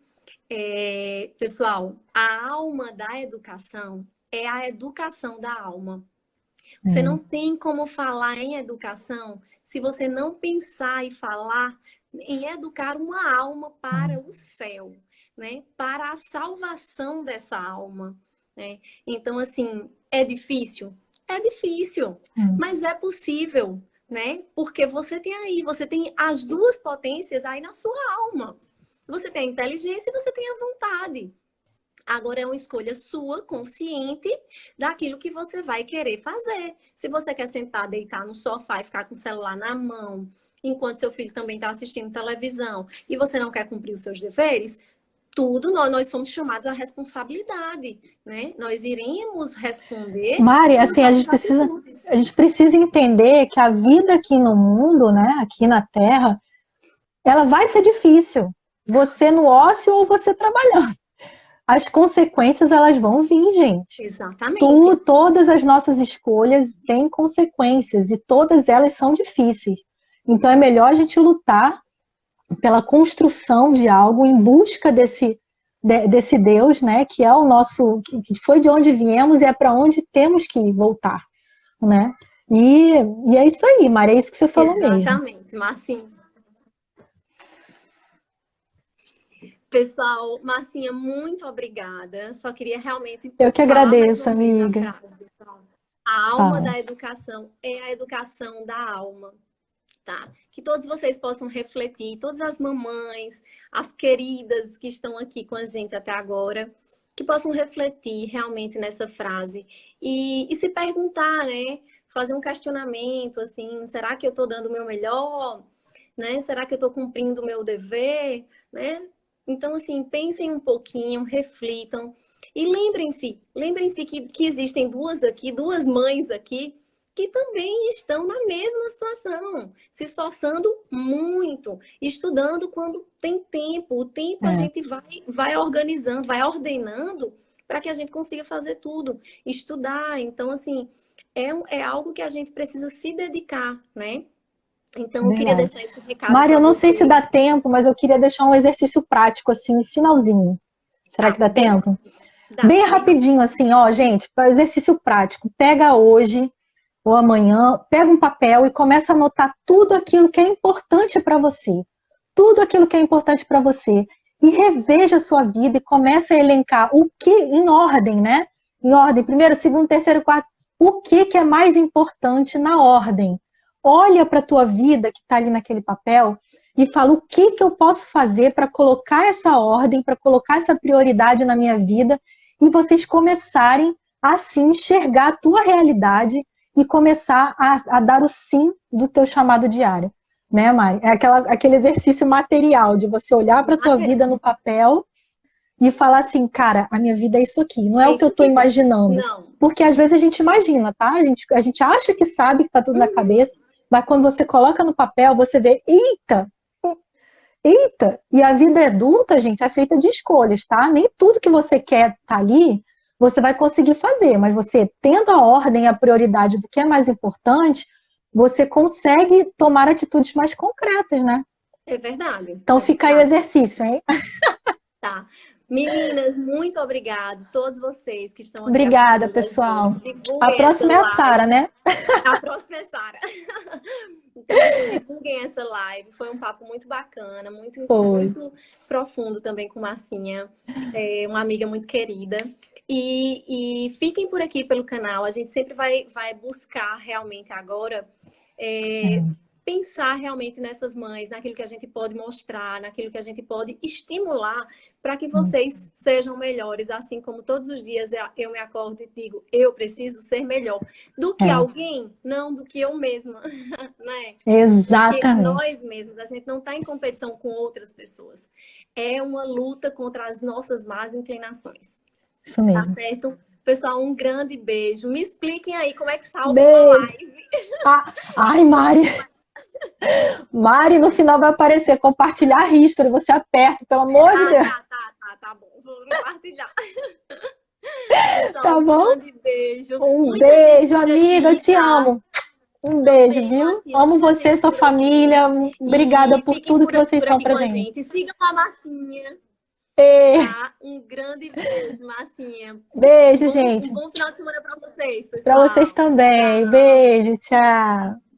Pessoal, a alma da educação é a educação da alma. Você não tem como falar em educação se você não pensar e falar em educar uma alma para o céu, né? Para a salvação dessa alma, né? Então, assim, é difícil? É difícil, mas é possível, né? Porque você tem as duas potências aí na sua alma. Você tem a inteligência e você tem a vontade. Agora é uma escolha sua, consciente, daquilo que você vai querer fazer. Se você quer sentar, deitar no sofá e ficar com o celular na mão, enquanto seu filho também está assistindo televisão, e você não quer cumprir os seus deveres, nós somos chamados à responsabilidade, né? Nós iremos responder. Mari, assim, a gente precisa entender que a vida aqui no mundo, né, aqui na Terra, ela vai ser difícil. Você no ócio ou você trabalhando. As consequências, elas vão vir, gente. Exatamente. Todas as nossas escolhas têm consequências e todas elas são difíceis. Então, é melhor a gente lutar pela construção de algo em busca desse Deus, né? Que é o nosso, que foi de onde viemos e é para onde temos que voltar, né? E é isso aí, Maria, é isso que você falou mesmo. Exatamente, Marcinho. Pessoal, Marcinha, muito obrigada. Só queria realmente Eu que falar mais agradeço, uma vez a amiga. frase, pessoal. A alma Fala. da educação é a educação da alma, tá? Que todos vocês possam refletir, todas as mamães, as queridas que estão aqui com a gente até agora, que possam refletir realmente nessa frase e se perguntar, né? Fazer um questionamento, assim, será que eu estou dando o meu melhor? Né? Será que eu estou cumprindo o meu dever? Né? Então, assim, pensem um pouquinho, reflitam e lembrem-se que existem duas mães aqui, que também estão na mesma situação, se esforçando muito, estudando quando tem tempo. O tempo a É, gente vai organizando, vai ordenando para que a gente consiga fazer tudo, estudar. Então, assim, é algo que a gente precisa se dedicar, né? isso é Então, eu queria verdade. deixar esse recado Mari, para eu não sei se dá vocês. tempo, mas eu queria deixar um exercício prático, assim, finalzinho. Será que Tá, dá beleza. tempo? Dá, Bem bem rápido. rapidinho, assim, ó, gente, para exercício prático. Pega hoje ou amanhã, pega um papel e começa a anotar tudo aquilo que é importante para você. Tudo aquilo que é importante para você. E reveja a sua vida e começa a elencar o que, em ordem, né? Em ordem, primeiro, segundo, terceiro, quarto. O que é mais importante na ordem. Olha para a tua vida que está ali naquele papel e fala o que eu posso fazer para colocar essa ordem, para colocar essa prioridade na minha vida e vocês começarem a assim enxergar a tua realidade e começar a dar o sim do teu chamado diário, né, Mari? É aquele exercício material de você olhar para a tua vida Material. no papel e falar assim, cara, a minha vida é isso aqui, não é É o que eu isso estou aqui. imaginando. Não. Porque às vezes a gente imagina, tá? A gente acha que sabe que está tudo na Uhum. cabeça, mas quando você coloca no papel, você vê, eita, e a vida adulta, gente, é feita de escolhas, tá? Nem tudo que você quer tá ali, você vai conseguir fazer, mas você tendo a ordem, a prioridade do que é mais importante, você consegue tomar atitudes mais concretas, né? É verdade. Então É fica aí o verdade. exercício, hein? Tá. Meninas, muito obrigada. Todos vocês que estão aqui Obrigada, acompanhando a gente. pessoal. A Divulguem essa próxima é a Sara, live. né? A próxima é Sara. Então, assim, divulguem essa live. Foi um papo muito bacana, Foi. muito profundo também com Marcinha, uma amiga muito querida. E fiquem por aqui pelo canal. A gente sempre vai buscar realmente agora pensar realmente nessas mães, naquilo que a gente pode mostrar, naquilo que a gente pode estimular para que vocês sejam melhores, assim como todos os dias eu me acordo e digo, eu preciso ser melhor do que É, alguém, não do que eu mesma, né? Porque exatamente. nós mesmos, a gente não está em competição com outras pessoas. É uma luta contra as nossas más inclinações. Isso Tá mesmo. certo? Pessoal, um grande beijo. Me expliquem aí como é que salva uma Beijo. live. Ah, ai, Mari. Mari, no final vai aparecer compartilhar history. Você aperta, pelo amor de Ah, Deus. tá bom. Vou compartilhar. Pessoal, Tá um bom? grande beijo. Um Muita gente beijo, por amiga. Eu aqui, te tá? amo. Um beijo, Também, viu? Marcinha, Amo muita você, gente sua por aqui. família. Obrigada E por fiquem tudo que vocês por são aqui pra com a gente. gente. Sigam a Marcinha, Beijo, tá? Um grande beijo, Marcinha. beijo, gente. Um bom final de semana para vocês, Pra vocês pessoal. também. Tchau. Beijo, tchau.